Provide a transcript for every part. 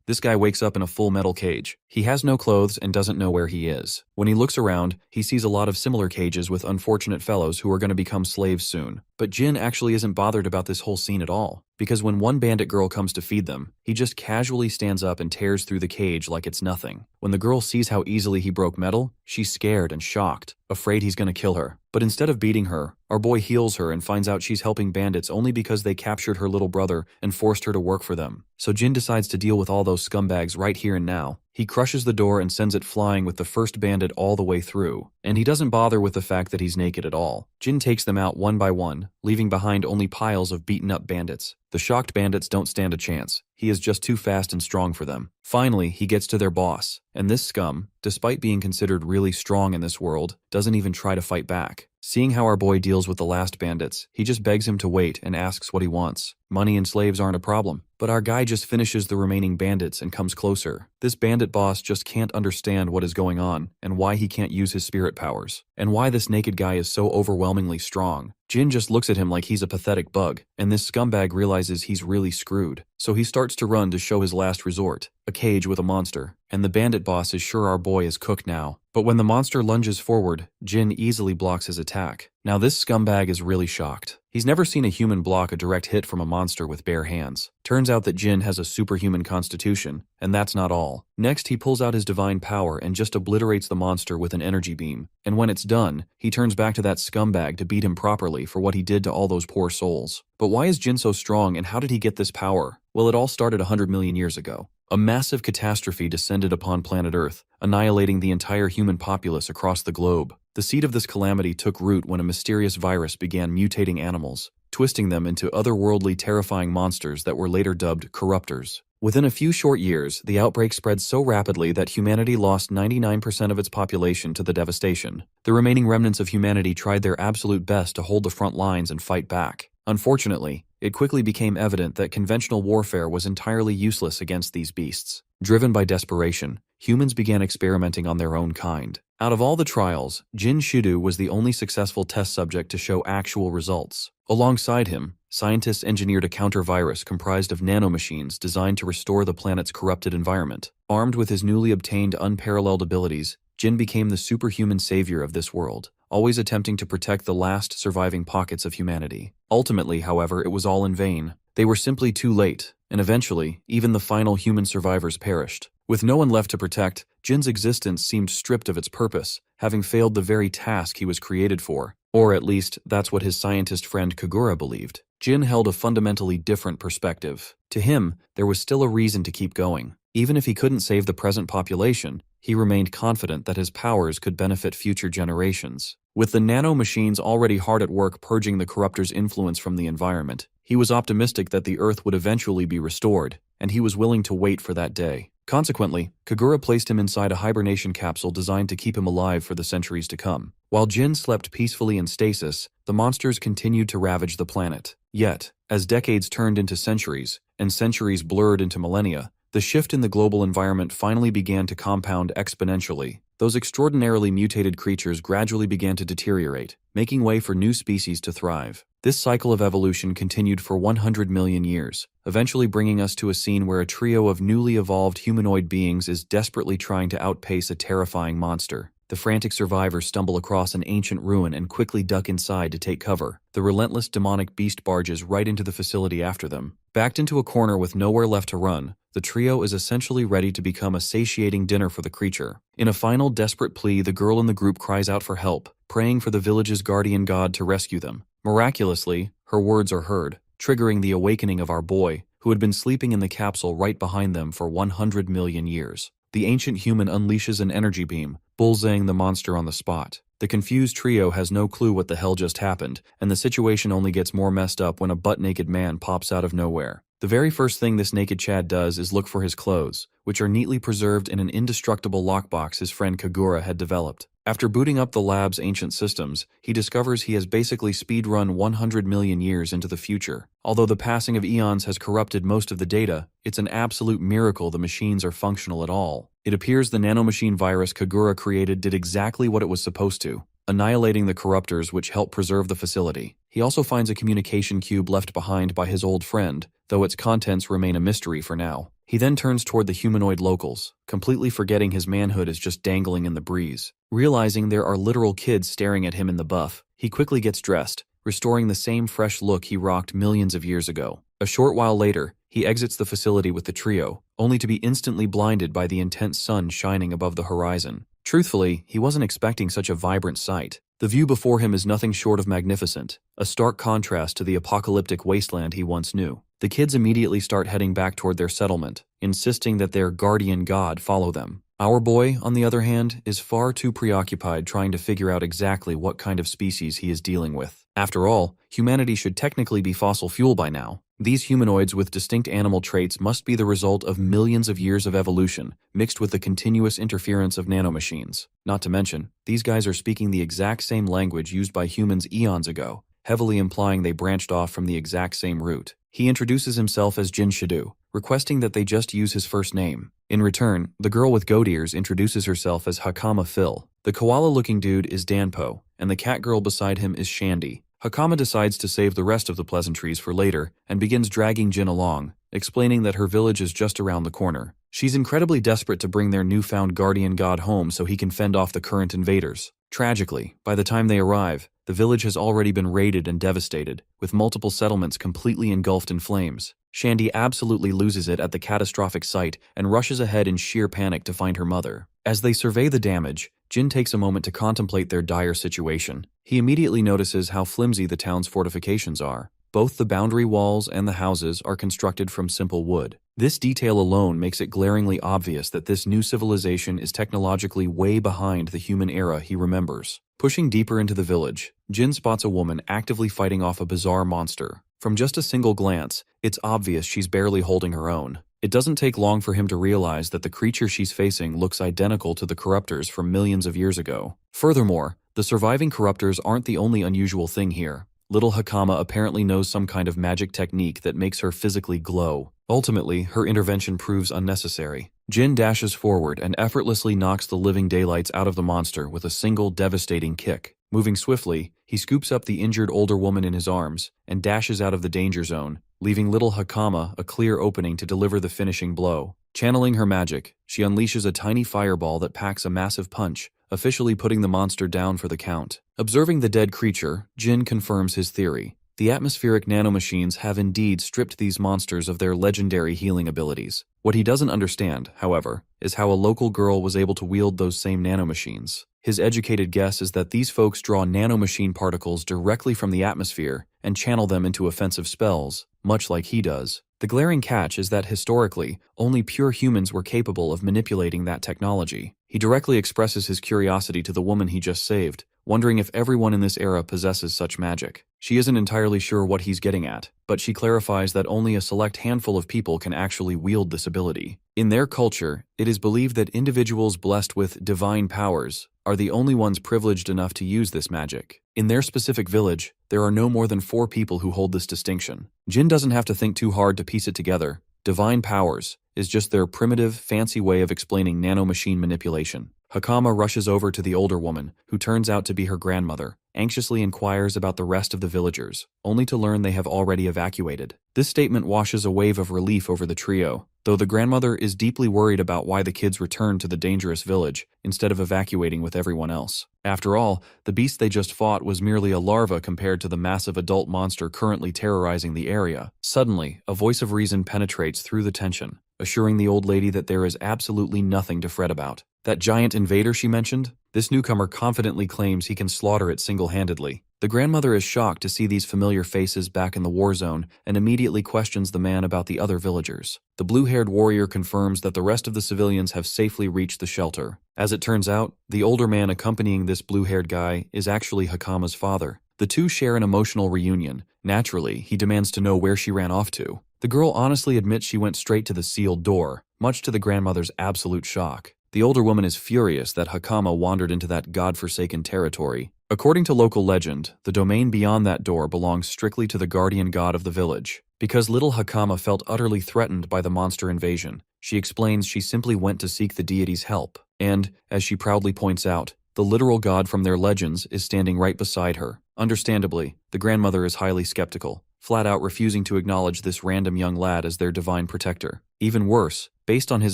This guy wakes up in a full metal cage. He has no clothes and doesn't know where he is. When he looks around, he sees a lot of similar cages with unfortunate fellows who are going to become slaves soon. But Jin actually isn't bothered about this whole scene at all, because when one bandit girl comes to feed them, he just casually stands up and tears through the cage like it's nothing. When the girl sees how easily he broke metal, she's scared and shocked, afraid he's going to kill her. But instead of beating her, our boy heals her and finds out she's helping bandits only because they captured her little brother and forced her to work for them. So Jin decides to deal with all those scumbags right here and now. He crushes the door and sends it flying with the first bandit all the way through. And he doesn't bother with the fact that he's naked at all. Jin takes them out one by one, leaving behind only piles of beaten up bandits. The shocked bandits don't stand a chance. He is just too fast and strong for them. Finally, he gets to their boss, and this scum, despite being considered really strong in this world, doesn't even try to fight back. Seeing how our boy deals with the last bandits, he just begs him to wait and asks what he wants. Money and slaves aren't a problem, but our guy just finishes the remaining bandits and comes closer. This bandit boss just can't understand what is going on and why he can't use his spirit powers, and why this naked guy is so overwhelmingly strong. Jin just looks at him like he's a pathetic bug, and this scumbag realizes he's really screwed. So he starts to run to show his last resort, a cage with a monster, and the bandit boss is sure our boy is cooked now. But when the monster lunges forward, Jin easily blocks his attack. Now this scumbag is really shocked. He's never seen a human block a direct hit from a monster with bare hands. Turns out that Jin has a superhuman constitution, and that's not all. Next, he pulls out his divine power and just obliterates the monster with an energy beam. And when it's done, he turns back to that scumbag to beat him properly for what he did to all those poor souls. But why is Jin so strong, and how did he get this power? Well, it all started 100 million years ago. A massive catastrophe descended upon planet Earth, annihilating the entire human populace across the globe. The seed of this calamity took root when a mysterious virus began mutating animals, twisting them into otherworldly terrifying monsters that were later dubbed corruptors. Within a few short years, the outbreak spread so rapidly that humanity lost 99% of its population to the devastation. The remaining remnants of humanity tried their absolute best to hold the front lines and fight back. Unfortunately, it quickly became evident that conventional warfare was entirely useless against these beasts. Driven by desperation, humans began experimenting on their own kind. Out of all the trials, Jin Shudu was the only successful test subject to show actual results. Alongside him, scientists engineered a counter-virus comprised of nanomachines designed to restore the planet's corrupted environment. Armed with his newly obtained unparalleled abilities, Jin became the superhuman savior of this world, always attempting to protect the last surviving pockets of humanity. Ultimately, however, it was all in vain. They were simply too late, and eventually, even the final human survivors perished. With no one left to protect, Jin's existence seemed stripped of its purpose, having failed the very task he was created for. Or at least, that's what his scientist friend Kagura believed. Jin held a fundamentally different perspective. To him, there was still a reason to keep going. Even if he couldn't save the present population, he remained confident that his powers could benefit future generations. With the nano-machines already hard at work purging the corruptor's influence from the environment, he was optimistic that the Earth would eventually be restored, and he was willing to wait for that day. Consequently, Kagura placed him inside a hibernation capsule designed to keep him alive for the centuries to come. While Jin slept peacefully in stasis, the monsters continued to ravage the planet. Yet, as decades turned into centuries, and centuries blurred into millennia, the shift in the global environment finally began to compound exponentially. Those extraordinarily mutated creatures gradually began to deteriorate, making way for new species to thrive. This cycle of evolution continued for 100 million years, eventually bringing us to a scene where a trio of newly evolved humanoid beings is desperately trying to outpace a terrifying monster. The frantic survivors stumble across an ancient ruin and quickly duck inside to take cover. The relentless demonic beast barges right into the facility after them. Backed into a corner with nowhere left to run, the trio is essentially ready to become a satiating dinner for the creature. In a final desperate plea, the girl in the group cries out for help, praying for the village's guardian god to rescue them. Miraculously, her words are heard, triggering the awakening of our boy, who had been sleeping in the capsule right behind them for 100 million years. The ancient human unleashes an energy beam, bullseying the monster on the spot. The confused trio has no clue what the hell just happened, and the situation only gets more messed up when a butt-naked man pops out of nowhere. The very first thing this naked Chad does is look for his clothes, which are neatly preserved in an indestructible lockbox his friend Kagura had developed. After booting up the lab's ancient systems, he discovers he has basically speedrun 100 million years into the future. Although the passing of eons has corrupted most of the data, it's an absolute miracle the machines are functional at all. It appears the nanomachine virus Kagura created did exactly what it was supposed to, annihilating the corruptors which help preserve the facility. He also finds a communication cube left behind by his old friend, though its contents remain a mystery for now. He then turns toward the humanoid locals, completely forgetting his manhood is just dangling in the breeze. Realizing there are literal kids staring at him in the buff, he quickly gets dressed, restoring the same fresh look he rocked millions of years ago. A short while later, he exits the facility with the trio, only to be instantly blinded by the intense sun shining above the horizon. Truthfully, he wasn't expecting such a vibrant sight. The view before him is nothing short of magnificent, a stark contrast to the apocalyptic wasteland he once knew. The kids immediately start heading back toward their settlement, insisting that their guardian god follow them. Our boy, on the other hand, is far too preoccupied trying to figure out exactly what kind of species he is dealing with. After all, humanity should technically be fossil fuel by now. These humanoids with distinct animal traits must be the result of millions of years of evolution, mixed with the continuous interference of nanomachines. Not to mention, these guys are speaking the exact same language used by humans eons ago, heavily implying they branched off from the exact same root. He introduces himself as Jin Shadu, requesting that they just use his first name. In return, the girl with goat ears introduces herself as Hakama Phil. The koala-looking dude is Danpo, and the cat girl beside him is Shandy. Hakama decides to save the rest of the pleasantries for later and begins dragging Jin along, explaining that her village is just around the corner. She's incredibly desperate to bring their newfound guardian god home so he can fend off the current invaders. Tragically, by the time they arrive, the village has already been raided and devastated, with multiple settlements completely engulfed in flames. Shandy absolutely loses it at the catastrophic sight and rushes ahead in sheer panic to find her mother. As they survey the damage, Jin takes a moment to contemplate their dire situation. He immediately notices how flimsy the town's fortifications are. Both the boundary walls and the houses are constructed from simple wood. This detail alone makes it glaringly obvious that this new civilization is technologically way behind the human era he remembers. Pushing deeper into the village, Jin spots a woman actively fighting off a bizarre monster. From just a single glance, it's obvious she's barely holding her own. It doesn't take long for him to realize that the creature she's facing looks identical to the corruptors from millions of years ago. Furthermore, the surviving corruptors aren't the only unusual thing here. Little Hakama apparently knows some kind of magic technique that makes her physically glow. Ultimately, her intervention proves unnecessary. Jin dashes forward and effortlessly knocks the living daylights out of the monster with a single devastating kick. Moving swiftly, he scoops up the injured older woman in his arms and dashes out of the danger zone, leaving little Hakama a clear opening to deliver the finishing blow. Channeling her magic, she unleashes a tiny fireball that packs a massive punch, officially putting the monster down for the count. Observing the dead creature, Jin confirms his theory. The atmospheric nanomachines have indeed stripped these monsters of their legendary healing abilities. What he doesn't understand, however, is how a local girl was able to wield those same nanomachines. His educated guess is that these folks draw nanomachine particles directly from the atmosphere and channel them into offensive spells, much like he does. The glaring catch is that historically, only pure humans were capable of manipulating that technology. He directly expresses his curiosity to the woman he just saved, wondering if everyone in this era possesses such magic. She isn't entirely sure what he's getting at, but she clarifies that only a select handful of people can actually wield this ability. In their culture, it is believed that individuals blessed with divine powers are the only ones privileged enough to use this magic. In their specific village, there are no more than 4 people who hold this distinction. Jin doesn't have to think too hard to piece it together. Divine powers is just their primitive, fancy way of explaining nanomachine manipulation. Hakama rushes over to the older woman, who turns out to be her grandmother, anxiously inquires about the rest of the villagers, only to learn they have already evacuated. This statement washes a wave of relief over the trio, though the grandmother is deeply worried about why the kids returned to the dangerous village instead of evacuating with everyone else. After all, the beast they just fought was merely a larva compared to the massive adult monster currently terrorizing the area. Suddenly, a voice of reason penetrates through the tension, assuring the old lady that there is absolutely nothing to fret about. That giant invader she mentioned? This newcomer confidently claims he can slaughter it single-handedly. The grandmother is shocked to see these familiar faces back in the war zone and immediately questions the man about the other villagers. The blue-haired warrior confirms that the rest of the civilians have safely reached the shelter. As it turns out, the older man accompanying this blue-haired guy is actually Hakama's father. The two share an emotional reunion. Naturally, he demands to know where she ran off to. The girl honestly admits she went straight to the sealed door, much to the grandmother's absolute shock. The older woman is furious that Hakama wandered into that godforsaken territory. According to local legend, the domain beyond that door belongs strictly to the guardian god of the village. Because little Hakama felt utterly threatened by the monster invasion, she explains she simply went to seek the deity's help. And, as she proudly points out, the literal god from their legends is standing right beside her. Understandably, the grandmother is highly skeptical, flat out refusing to acknowledge this random young lad as their divine protector. Even worse, based on his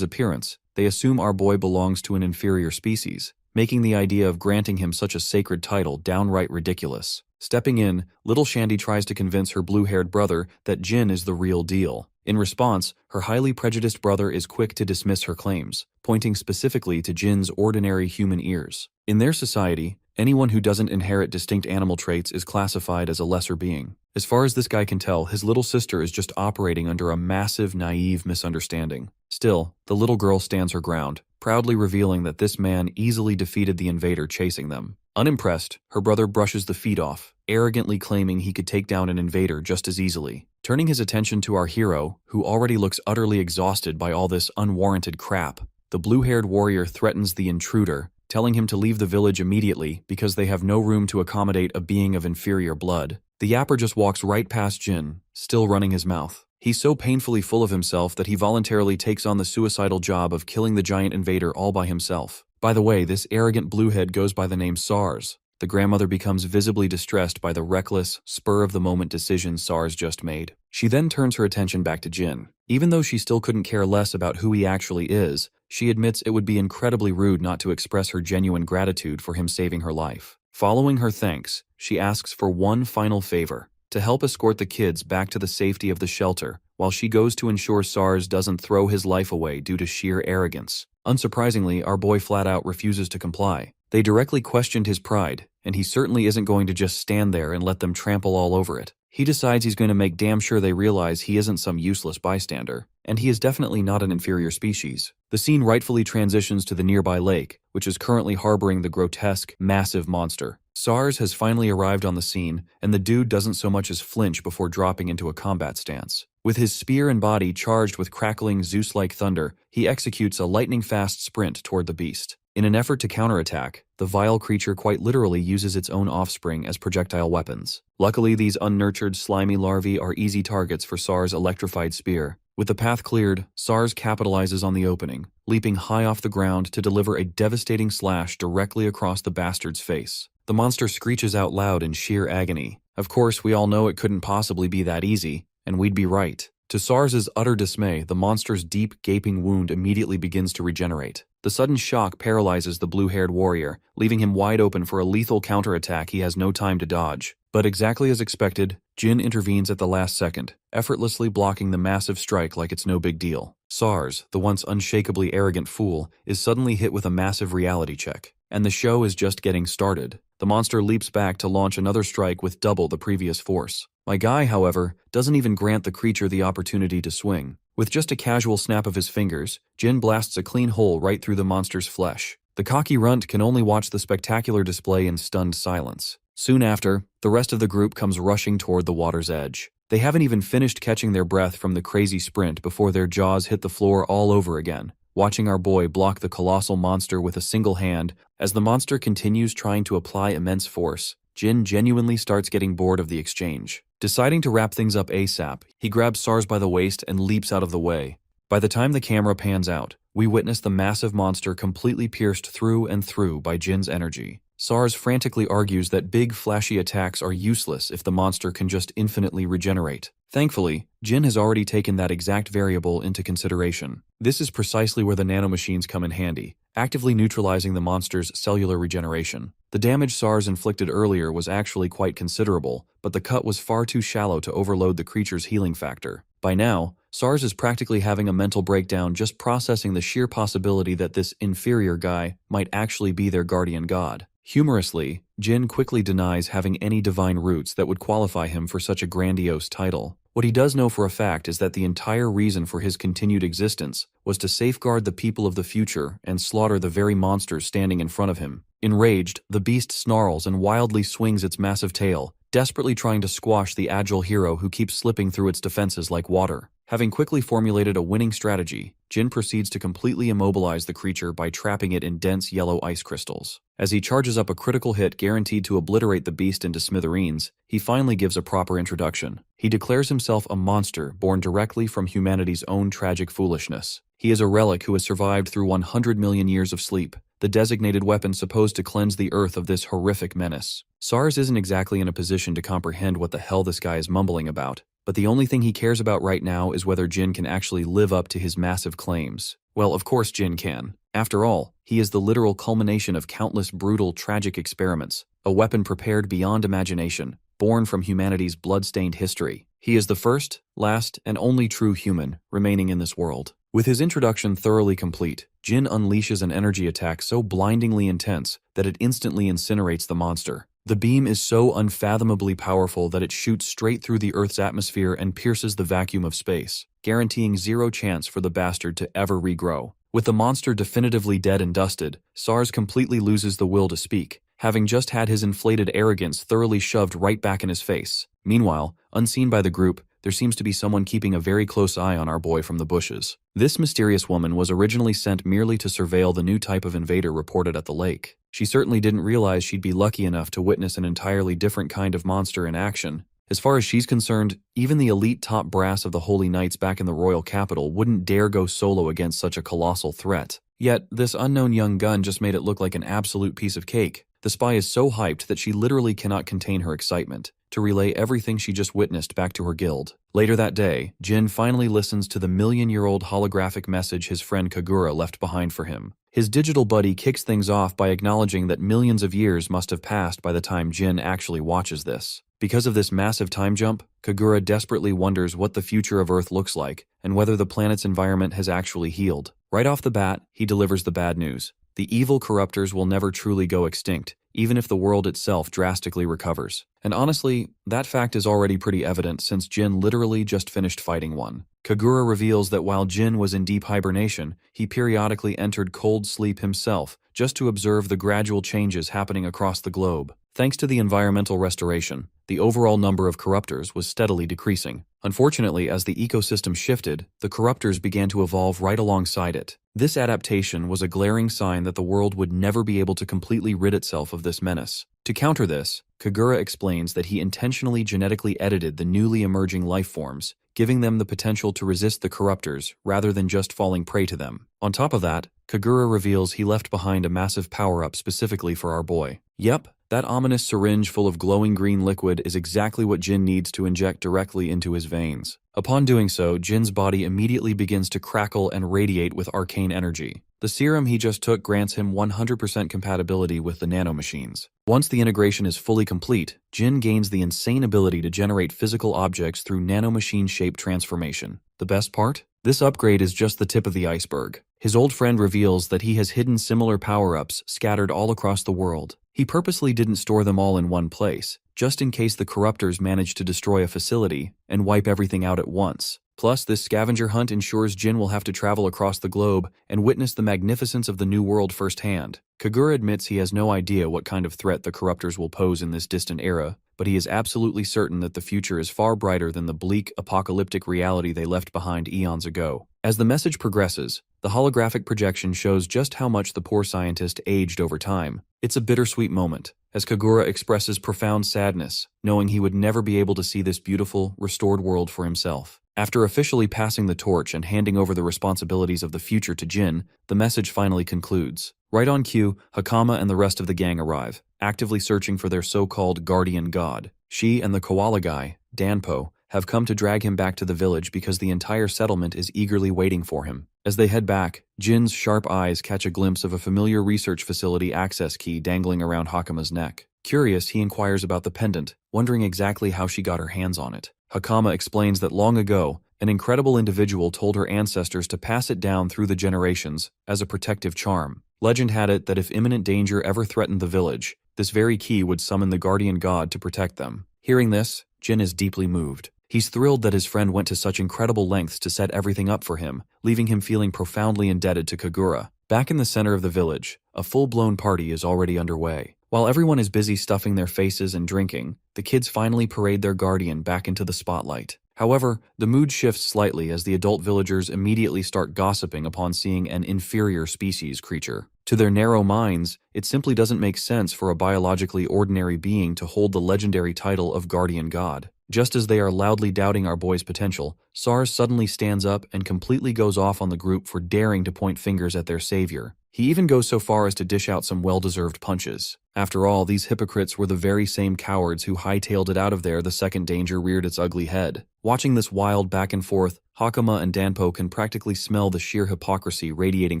appearance, they assume our boy belongs to an inferior species, making the idea of granting him such a sacred title downright ridiculous. Stepping in, little Shandy tries to convince her blue-haired brother that Jin is the real deal. In response, her highly prejudiced brother is quick to dismiss her claims, pointing specifically to Jin's ordinary human ears. In their society, anyone who doesn't inherit distinct animal traits is classified as a lesser being. As far as this guy can tell, his little sister is just operating under a massive, naive misunderstanding. Still, the little girl stands her ground, proudly revealing that this man easily defeated the invader chasing them. Unimpressed, her brother brushes the feet off, arrogantly claiming he could take down an invader just as easily. Turning his attention to our hero, who already looks utterly exhausted by all this unwarranted crap, the blue-haired warrior threatens the intruder, telling him to leave the village immediately because they have no room to accommodate a being of inferior blood. The yapper just walks right past Jin, still running his mouth. He's so painfully full of himself that he voluntarily takes on the suicidal job of killing the giant invader all by himself. By the way, this arrogant bluehead goes by the name Sars. The grandmother becomes visibly distressed by the reckless, spur-of-the-moment decision Sars just made. She then turns her attention back to Jin. Even though she still couldn't care less about who he actually is, she admits it would be incredibly rude not to express her genuine gratitude for him saving her life. Following her thanks, she asks for one final favor: to help escort the kids back to the safety of the shelter, while she goes to ensure Sars doesn't throw his life away due to sheer arrogance. Unsurprisingly, our boy flat-out refuses to comply. They directly questioned his pride, and he certainly isn't going to just stand there and let them trample all over it. He decides he's going to make damn sure they realize he isn't some useless bystander, and he is definitely not an inferior species. The scene rightfully transitions to the nearby lake, which is currently harboring the grotesque, massive monster. Sars has finally arrived on the scene, and the dude doesn't so much as flinch before dropping into a combat stance. With his spear and body charged with crackling Zeus-like thunder, he executes a lightning-fast sprint toward the beast. In an effort to counterattack, the vile creature quite literally uses its own offspring as projectile weapons. Luckily, these unnurtured, slimy larvae are easy targets for Sars' electrified spear. With the path cleared, Sars capitalizes on the opening, leaping high off the ground to deliver a devastating slash directly across the bastard's face. The monster screeches out loud in sheer agony. Of course, we all know it couldn't possibly be that easy, and we'd be right. To Sars' utter dismay, the monster's deep, gaping wound immediately begins to regenerate. The sudden shock paralyzes the blue-haired warrior, leaving him wide open for a lethal counterattack he has no time to dodge. But exactly as expected, Jin intervenes at the last second, effortlessly blocking the massive strike like it's no big deal. Sars, the once unshakably arrogant fool, is suddenly hit with a massive reality check. And the show is just getting started. The monster leaps back to launch another strike with double the previous force. My guy, however, doesn't even grant the creature the opportunity to swing. With just a casual snap of his fingers, Jin blasts a clean hole right through the monster's flesh. The cocky runt can only watch the spectacular display in stunned silence. Soon after, the rest of the group comes rushing toward the water's edge. They haven't even finished catching their breath from the crazy sprint before their jaws hit the floor all over again, watching our boy block the colossal monster with a single hand. As the monster continues trying to apply immense force, Jin genuinely starts getting bored of the exchange. Deciding to wrap things up ASAP, he grabs Sars by the waist and leaps out of the way. By the time the camera pans out, we witness the massive monster completely pierced through and through by Jin's energy. Sars frantically argues that big, flashy attacks are useless if the monster can just infinitely regenerate. Thankfully, Jin has already taken that exact variable into consideration. This is precisely where the nanomachines come in handy, actively neutralizing the monster's cellular regeneration. The damage Sars inflicted earlier was actually quite considerable, but the cut was far too shallow to overload the creature's healing factor. By now, Sars is practically having a mental breakdown just processing the sheer possibility that this inferior guy might actually be their guardian god. Humorously, Jin quickly denies having any divine roots that would qualify him for such a grandiose title. What he does know for a fact is that the entire reason for his continued existence was to safeguard the people of the future and slaughter the very monsters standing in front of him. Enraged, the beast snarls and wildly swings its massive tail, desperately trying to squash the agile hero who keeps slipping through its defenses like water. Having quickly formulated a winning strategy, Jin proceeds to completely immobilize the creature by trapping it in dense yellow ice crystals. As he charges up a critical hit guaranteed to obliterate the beast into smithereens, he finally gives a proper introduction. He declares himself a monster born directly from humanity's own tragic foolishness. He is a relic who has survived through 100 million years of sleep, the designated weapon supposed to cleanse the earth of this horrific menace. Sars isn't exactly in a position to comprehend what the hell this guy is mumbling about, but the only thing he cares about right now is whether Jin can actually live up to his massive claims. Well, of course Jin can. After all, he is the literal culmination of countless brutal, tragic experiments, a weapon prepared beyond imagination, born from humanity's blood-stained history. He is the first, last, and only true human remaining in this world. With his introduction thoroughly complete, Jin unleashes an energy attack so blindingly intense that it instantly incinerates the monster. The beam is so unfathomably powerful that it shoots straight through the Earth's atmosphere and pierces the vacuum of space, guaranteeing zero chance for the bastard to ever regrow. With the monster definitively dead and dusted, SARS completely loses the will to speak, having just had his inflated arrogance thoroughly shoved right back in his face. Meanwhile, unseen by the group, there seems to be someone keeping a very close eye on our boy from the bushes. This mysterious woman was originally sent merely to surveil the new type of invader reported at the lake. She certainly didn't realize she'd be lucky enough to witness an entirely different kind of monster in action. As far as she's concerned, even the elite top brass of the Holy Knights back in the royal capital wouldn't dare go solo against such a colossal threat. Yet, this unknown young gun just made it look like an absolute piece of cake. The spy is so hyped that she literally cannot contain her excitement to relay everything she just witnessed back to her guild. Later that day, Jin finally listens to the million-year-old holographic message his friend Kagura left behind for him. His digital buddy kicks things off by acknowledging that millions of years must have passed by the time Jin actually watches this. Because of this massive time jump, Kagura desperately wonders what the future of Earth looks like and whether the planet's environment has actually healed. Right off the bat, he delivers the bad news. The evil corruptors will never truly go extinct, even if the world itself drastically recovers. And honestly, that fact is already pretty evident since Jin literally just finished fighting one. Kagura reveals that while Jin was in deep hibernation, he periodically entered cold sleep himself, just to observe the gradual changes happening across the globe. Thanks to the environmental restoration, the overall number of corruptors was steadily decreasing. Unfortunately, as the ecosystem shifted, the corruptors began to evolve right alongside it. This adaptation was a glaring sign that the world would never be able to completely rid itself of this menace. To counter this, Kagura explains that he intentionally genetically edited the newly emerging life forms, giving them the potential to resist the corruptors rather than just falling prey to them. On top of that, Kagura reveals he left behind a massive power-up specifically for our boy. Yep, that ominous syringe full of glowing green liquid is exactly what Jin needs to inject directly into his veins. Upon doing so, Jin's body immediately begins to crackle and radiate with arcane energy. The serum he just took grants him 100% compatibility with the nanomachines. Once the integration is fully complete, Jin gains the insane ability to generate physical objects through nanomachine shape transformation. The best part? This upgrade is just the tip of the iceberg. His old friend reveals that he has hidden similar power-ups scattered all across the world. He purposely didn't store them all in one place, just in case the corruptors manage to destroy a facility and wipe everything out at once. Plus, this scavenger hunt ensures Jin will have to travel across the globe and witness the magnificence of the new world firsthand. Kagura admits he has no idea what kind of threat the corruptors will pose in this distant era, but he is absolutely certain that the future is far brighter than the bleak, apocalyptic reality they left behind eons ago. As the message progresses, the holographic projection shows just how much the poor scientist aged over time. It's a bittersweet moment, as Kagura expresses profound sadness, knowing he would never be able to see this beautiful, restored world for himself. After officially passing the torch and handing over the responsibilities of the future to Jin, the message finally concludes. Right on cue, Hakama and the rest of the gang arrive, actively searching for their so-called guardian god. She and the koala guy, Danpo, have come to drag him back to the village because the entire settlement is eagerly waiting for him. As they head back, Jin's sharp eyes catch a glimpse of a familiar research facility access key dangling around Hakama's neck. Curious, he inquires about the pendant, wondering exactly how she got her hands on it. Hakama explains that long ago, an incredible individual told her ancestors to pass it down through the generations as a protective charm. Legend had it that if imminent danger ever threatened the village, this very key would summon the guardian god to protect them. Hearing this, Jin is deeply moved. He's thrilled that his friend went to such incredible lengths to set everything up for him, leaving him feeling profoundly indebted to Kagura. Back in the center of the village, a full-blown party is already underway. While everyone is busy stuffing their faces and drinking, the kids finally parade their guardian back into the spotlight. However, the mood shifts slightly as the adult villagers immediately start gossiping upon seeing an inferior species creature. To their narrow minds, it simply doesn't make sense for a biologically ordinary being to hold the legendary title of guardian god. Just as they are loudly doubting our boy's potential, SARS suddenly stands up and completely goes off on the group for daring to point fingers at their savior. He even goes so far as to dish out some well-deserved punches. After all, these hypocrites were the very same cowards who hightailed it out of there the second danger reared its ugly head. Watching this wild back and forth, Hakama and Danpo can practically smell the sheer hypocrisy radiating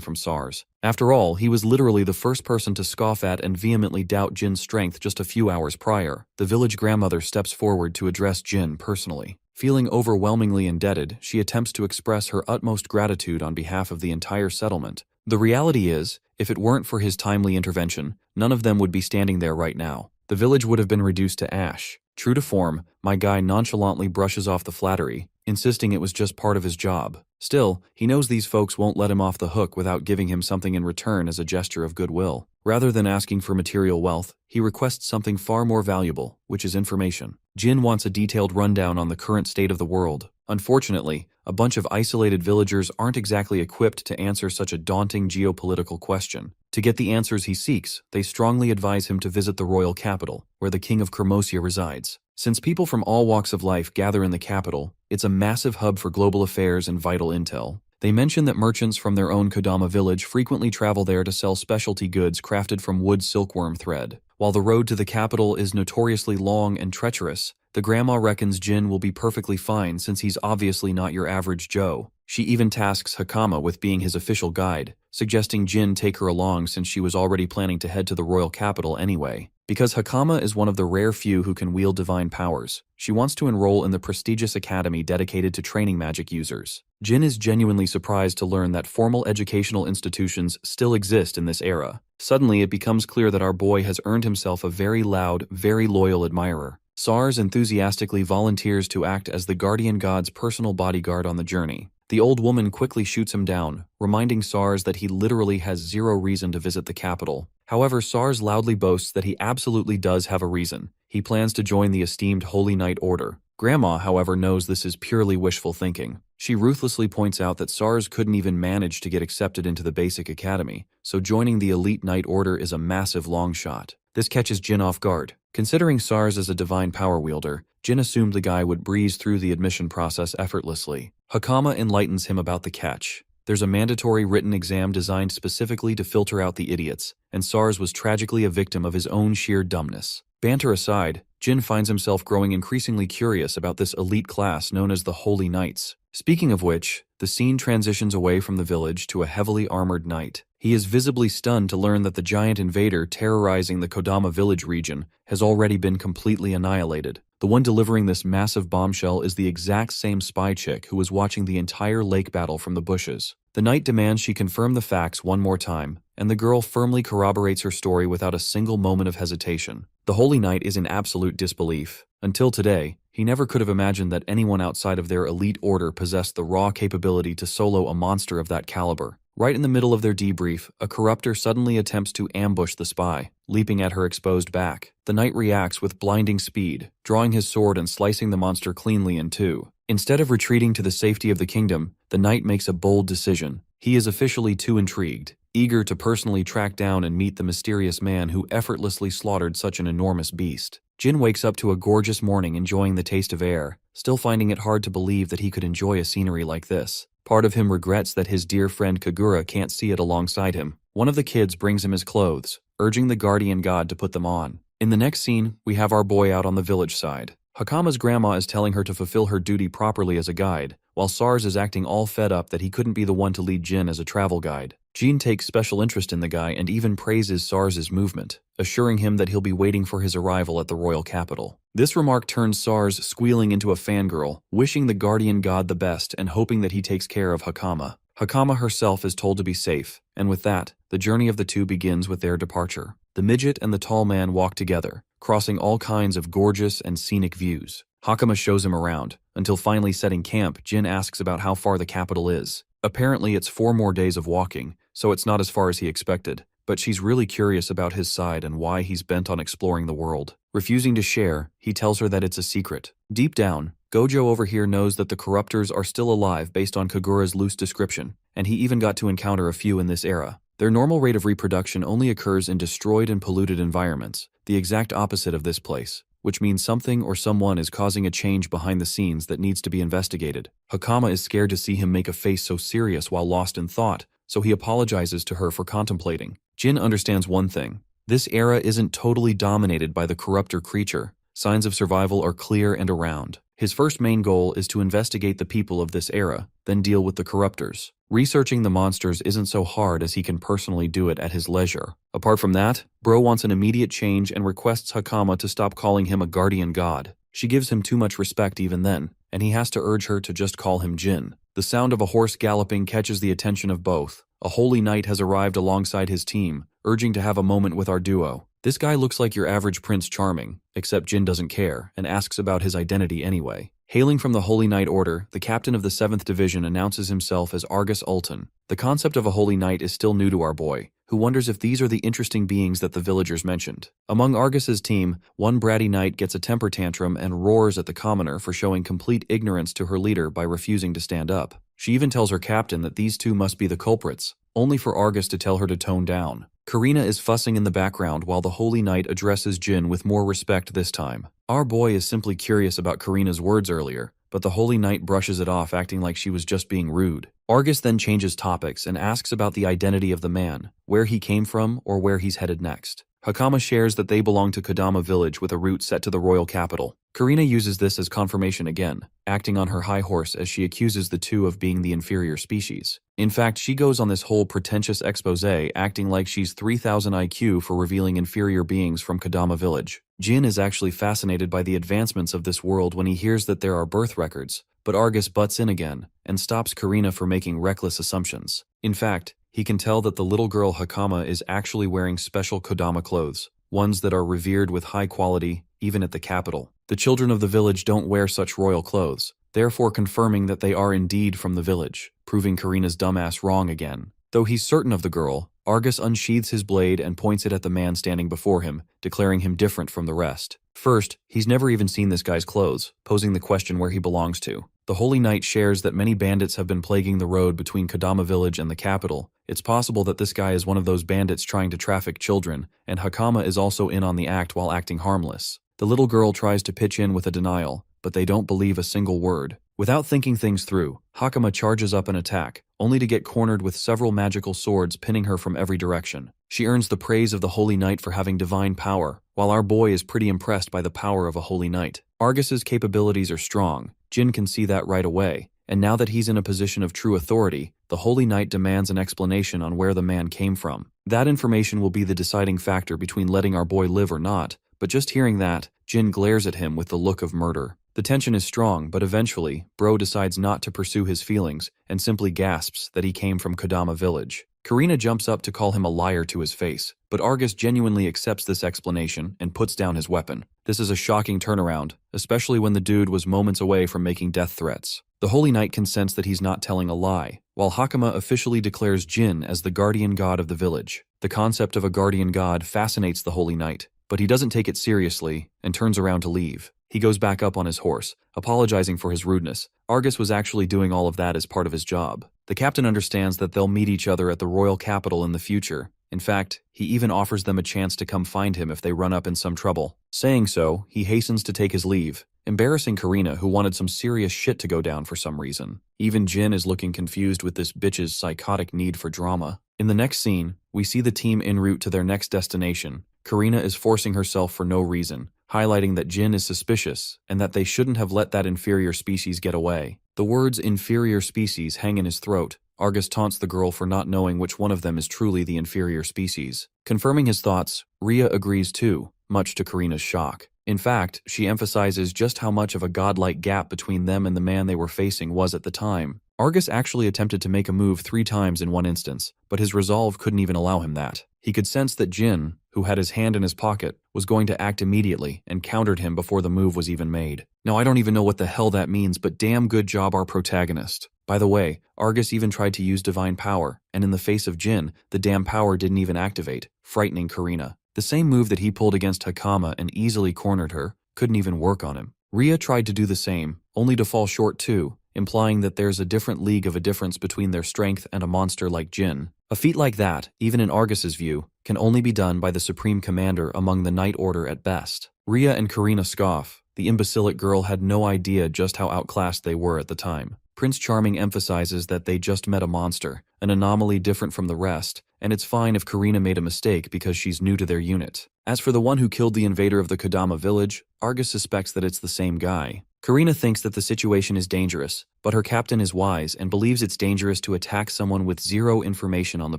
from SARS. After all, he was literally the first person to scoff at and vehemently doubt Jin's strength just a few hours prior. The village grandmother steps forward to address Jin personally. Feeling overwhelmingly indebted, she attempts to express her utmost gratitude on behalf of the entire settlement. The reality is, if it weren't for his timely intervention, none of them would be standing there right now. The village would have been reduced to ash. True to form, my guy nonchalantly brushes off the flattery, insisting it was just part of his job. Still, he knows these folks won't let him off the hook without giving him something in return as a gesture of goodwill. Rather than asking for material wealth, he requests something far more valuable, which is information. Jin wants a detailed rundown on the current state of the world. Unfortunately, a bunch of isolated villagers aren't exactly equipped to answer such a daunting geopolitical question. To get the answers he seeks, they strongly advise him to visit the royal capital, where the king of Chromosia resides. Since people from all walks of life gather in the capital, it's a massive hub for global affairs and vital intel. They mention that merchants from their own Kodama village frequently travel there to sell specialty goods crafted from wood silkworm thread. While the road to the capital is notoriously long and treacherous, the grandma reckons Jin will be perfectly fine since he's obviously not your average Joe. She even tasks Hakama with being his official guide, suggesting Jin take her along since she was already planning to head to the royal capital anyway. Because Hakama is one of the rare few who can wield divine powers, she wants to enroll in the prestigious academy dedicated to training magic users. Jin is genuinely surprised to learn that formal educational institutions still exist in this era. Suddenly, it becomes clear that our boy has earned himself a very loud, very loyal admirer. SARS enthusiastically volunteers to act as the guardian god's personal bodyguard on the journey. The old woman quickly shoots him down, reminding SARS that he literally has zero reason to visit the capital. However, SARS loudly boasts that he absolutely does have a reason. He plans to join the esteemed Holy Knight Order. Grandma, however, knows this is purely wishful thinking. She ruthlessly points out that SARS couldn't even manage to get accepted into the basic academy, so joining the elite Knight Order is a massive long shot. This catches Jin off guard. Considering SARS as a divine power wielder, Jin assumed the guy would breeze through the admission process effortlessly. Hakama enlightens him about the catch. There's a mandatory written exam designed specifically to filter out the idiots, and SARS was tragically a victim of his own sheer dumbness. Banter aside, Jin finds himself growing increasingly curious about this elite class known as the Holy Knights. Speaking of which, the scene transitions away from the village to a heavily armored knight. He is visibly stunned to learn that the giant invader terrorizing the Kodama village region has already been completely annihilated. The one delivering this massive bombshell is the exact same spy chick who was watching the entire lake battle from the bushes. The knight demands she confirm the facts one more time, and the girl firmly corroborates her story without a single moment of hesitation. The Holy Knight is in absolute disbelief. Until today, he never could have imagined that anyone outside of their elite order possessed the raw capability to solo a monster of that caliber. Right in the middle of their debrief, a corruptor suddenly attempts to ambush the spy, leaping at her exposed back. The knight reacts with blinding speed, drawing his sword and slicing the monster cleanly in two. Instead of retreating to the safety of the kingdom, the knight makes a bold decision. He is officially too intrigued, eager to personally track down and meet the mysterious man who effortlessly slaughtered such an enormous beast. Jin wakes up to a gorgeous morning enjoying the taste of air, still finding it hard to believe that he could enjoy a scenery like this. Part of him regrets that his dear friend Kagura can't see it alongside him. One of the kids brings him his clothes, urging the guardian god to put them on. In the next scene, we have our boy out on the village side. Hakama's grandma is telling her to fulfill her duty properly as a guide, while SARS is acting all fed up that he couldn't be the one to lead Jin as a travel guide. Jin takes special interest in the guy and even praises SARS's movement, assuring him that he'll be waiting for his arrival at the royal capital. This remark turns SARS squealing into a fangirl, wishing the guardian god the best and hoping that he takes care of Hakama. Hakama herself is told to be safe, and with that, the journey of the two begins with their departure. The midget and the tall man walk together, crossing all kinds of gorgeous and scenic views. Hakama shows him around, until finally setting camp, Jin asks about how far the capital is. Apparently it's 4 more days of walking, so it's not as far as he expected, but she's really curious about his side and why he's bent on exploring the world. Refusing to share, he tells her that it's a secret. Deep down, Gojo over here knows that the corruptors are still alive based on Kagura's loose description, and he even got to encounter a few in this era. Their normal rate of reproduction only occurs in destroyed and polluted environments, the exact opposite of this place, which means something or someone is causing a change behind the scenes that needs to be investigated. Hakama is scared to see him make a face so serious while lost in thought, so he apologizes to her for contemplating. Jin understands one thing. This era isn't totally dominated by the corruptor creature. Signs of survival are clear and around. His first main goal is to investigate the people of this era, then deal with the corruptors. Researching the monsters isn't so hard as he can personally do it at his leisure. Apart from that, Bro wants an immediate change and requests Hakama to stop calling him a guardian god. She gives him too much respect even then, and he has to urge her to just call him Jin. The sound of a horse galloping catches the attention of both. A holy knight has arrived alongside his team, urging to have a moment with our duo. This guy looks like your average Prince Charming, except Jin doesn't care, and asks about his identity anyway. Hailing from the Holy Knight Order, the captain of the 7th Division announces himself as Argus Ulton. The concept of a holy knight is still new to our boy, who wonders if these are the interesting beings that the villagers mentioned. Among Argus's team, one bratty knight gets a temper tantrum and roars at the commoner for showing complete ignorance to her leader by refusing to stand up. She even tells her captain that these two must be the culprits, only for Argus to tell her to tone down. Karina is fussing in the background while the Holy Knight addresses Jin with more respect this time. Our boy is simply curious about Karina's words earlier, but the Holy Knight brushes it off, acting like she was just being rude. Argus then changes topics and asks about the identity of the man, where he came from, or where he's headed next. Hakama shares that they belong to Kodama village with a route set to the royal capital. Karina uses this as confirmation again, acting on her high horse as she accuses the two of being the inferior species. In fact, she goes on this whole pretentious exposé, acting like she's 3000 IQ for revealing inferior beings from Kodama village. Jin is actually fascinated by the advancements of this world when he hears that there are birth records, but Argus butts in again and stops Karina from making reckless assumptions. In fact, he can tell that the little girl Hakama is actually wearing special Kodama clothes, ones that are revered with high quality, even at the capital. The children of the village don't wear such royal clothes, therefore confirming that they are indeed from the village, proving Karina's dumbass wrong again. Though he's certain of the girl, Argus unsheathes his blade and points it at the man standing before him, declaring him different from the rest. First, he's never even seen this guy's clothes, posing the question where he belongs to. The Holy Knight shares that many bandits have been plaguing the road between Kodama village and the capital. It's possible that this guy is one of those bandits trying to traffic children, and Hakama is also in on the act while acting harmless. The little girl tries to pitch in with a denial, but they don't believe a single word. Without thinking things through, Hakama charges up an attack, only to get cornered with several magical swords pinning her from every direction. She earns the praise of the Holy Knight for having divine power, while our boy is pretty impressed by the power of a Holy Knight. Argus's capabilities are strong. Jin can see that right away, and now that he's in a position of true authority, the Holy Knight demands an explanation on where the man came from. That information will be the deciding factor between letting our boy live or not, but just hearing that, Jin glares at him with the look of murder. The tension is strong, but eventually, Bro decides not to pursue his feelings and simply gasps that he came from Kodama village. Karina jumps up to call him a liar to his face, but Argus genuinely accepts this explanation and puts down his weapon. This is a shocking turnaround, especially when the dude was moments away from making death threats. The Holy Knight can sense that he's not telling a lie, while Hakama officially declares Jin as the guardian god of the village. The concept of a guardian god fascinates the Holy Knight, but he doesn't take it seriously and turns around to leave. He goes back up on his horse, apologizing for his rudeness. Argus was actually doing all of that as part of his job. The captain understands that they'll meet each other at the royal capital in the future. In fact, he even offers them a chance to come find him if they run up in some trouble. Saying so, he hastens to take his leave, embarrassing Karina, who wanted some serious shit to go down for some reason. Even Jin is looking confused with this bitch's psychotic need for drama. In the next scene, we see the team en route to their next destination. Karina is forcing herself for no reason, highlighting that Jin is suspicious and that they shouldn't have let that inferior species get away. The words inferior species hang in his throat. Argus taunts the girl for not knowing which one of them is truly the inferior species. Confirming his thoughts, Rhea agrees too, much to Karina's shock. In fact, she emphasizes just how much of a godlike gap between them and the man they were facing was at the time. Argus actually attempted to make a move 3 times in one instance, but his resolve couldn't even allow him that. He could sense that Jin, who had his hand in his pocket, was going to act immediately and countered him before the move was even made. Now, I don't even know what the hell that means, but damn good job our protagonist. By the way, Argus even tried to use divine power, and in the face of Jin, the damn power didn't even activate, frightening Karina. The same move that he pulled against Hakama and easily cornered her couldn't even work on him. Rhea tried to do the same, only to fall short too, implying that there's a different league of a difference between their strength and a monster like Jin. A feat like that, even in Argus's view, can only be done by the supreme commander among the Knight Order at best. Rhea and Karina scoff. The imbecilic girl had no idea just how outclassed they were at the time. Prince Charming emphasizes that they just met a monster, an anomaly different from the rest, and it's fine if Karina made a mistake because she's new to their unit. As for the one who killed the invader of the Kodama village, Argus suspects that it's the same guy. Karina thinks that the situation is dangerous, but her captain is wise and believes it's dangerous to attack someone with zero information on the